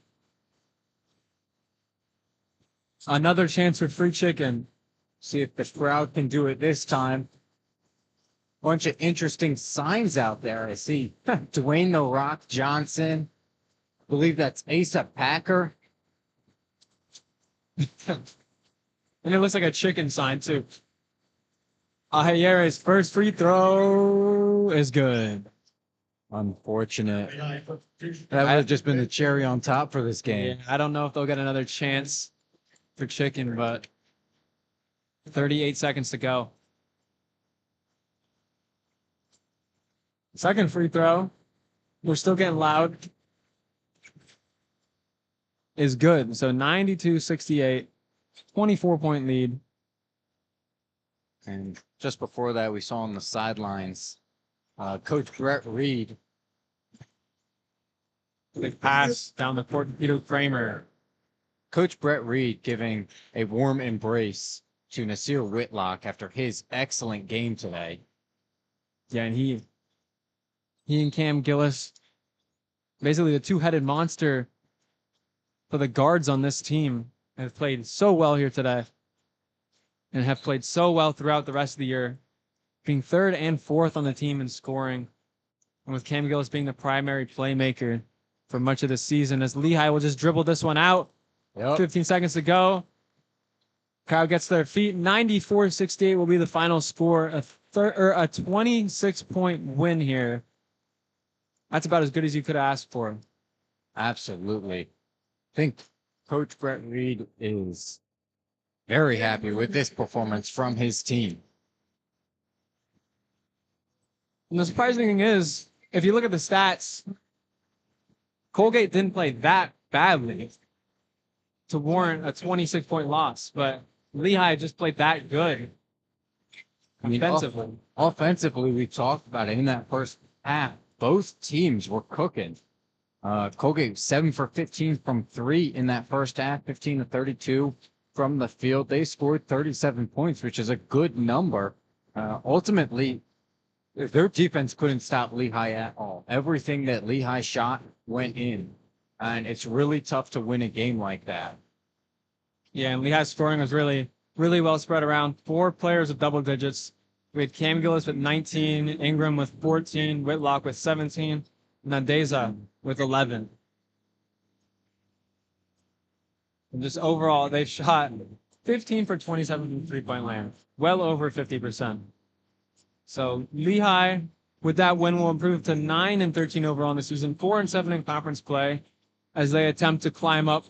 Another chance for free chicken. See if the crowd can do it this time. Bunch of interesting signs out there. I see Dwayne The Rock Johnson. I believe that's Asa Packer. And it looks like a chicken sign, too. Ahayere's first free throw is good. Unfortunate. That would have just been the cherry on top for this game. Yeah, I don't know if they'll get another chance for chicken, but 38 seconds to go. Second free throw. We're still getting loud. Is good. So 92-68, 24-point lead. And just before that, we saw on the sidelines, Coach Brett Reed. Big pass down the court to Peter Kramer. Coach Brett Reed giving a warm embrace to Nasir Whitlock after his excellent game today. Yeah, and he and Cam Gillis, basically the two-headed monster for the guards on this team, have played so well here today and have played so well throughout the rest of the year, being third and fourth on the team in scoring, and with Cam Gillis being the primary playmaker for much of the season, as Lehigh will just dribble this one out. Yep. 15 seconds to go. Crowd gets their feet. 94-68 will be the final score. A 26-point win here. That's about as good as you could ask for. Absolutely. I think Coach Brett Reed is very happy with this performance from his team. And the surprising thing is, if you look at the stats, Colgate didn't play that badly to warrant a 26-point loss, but Lehigh just played that good offensively. Offensively, we talked about it in that first half. Both teams were cooking. Colgate 7 for 15 from 3 in that first half, 15 to 32 from the field. They scored 37 points, which is a good number. Ultimately, their defense couldn't stop Lehigh at all. Everything that Lehigh shot went in, and it's really tough to win a game like that. Yeah, and Lehigh's scoring was really, really well spread around. 4 players with double digits. We had Cam Gillis with 19, Ingram with 14, Whitlock with 17, and Nadeza with 11. And just overall, they've shot 15 for 27 from three-point land, well over 50%. So Lehigh, with that win, will improve to 9-13 overall in the season, 4-7 in conference play, as they attempt to climb up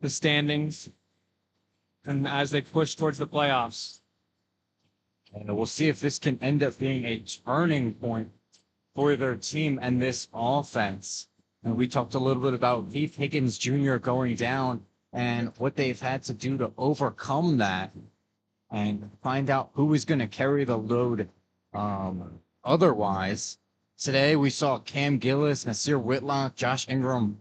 the standings and as they push towards the playoffs. And we'll see if this can end up being a turning point for their team and this offense. And we talked a little bit about Heath Higgins Jr. going down and what they've had to do to overcome that and find out who is going to carry the load otherwise. Today we saw Cam Gillis, Nasir Whitlock, Josh Ingram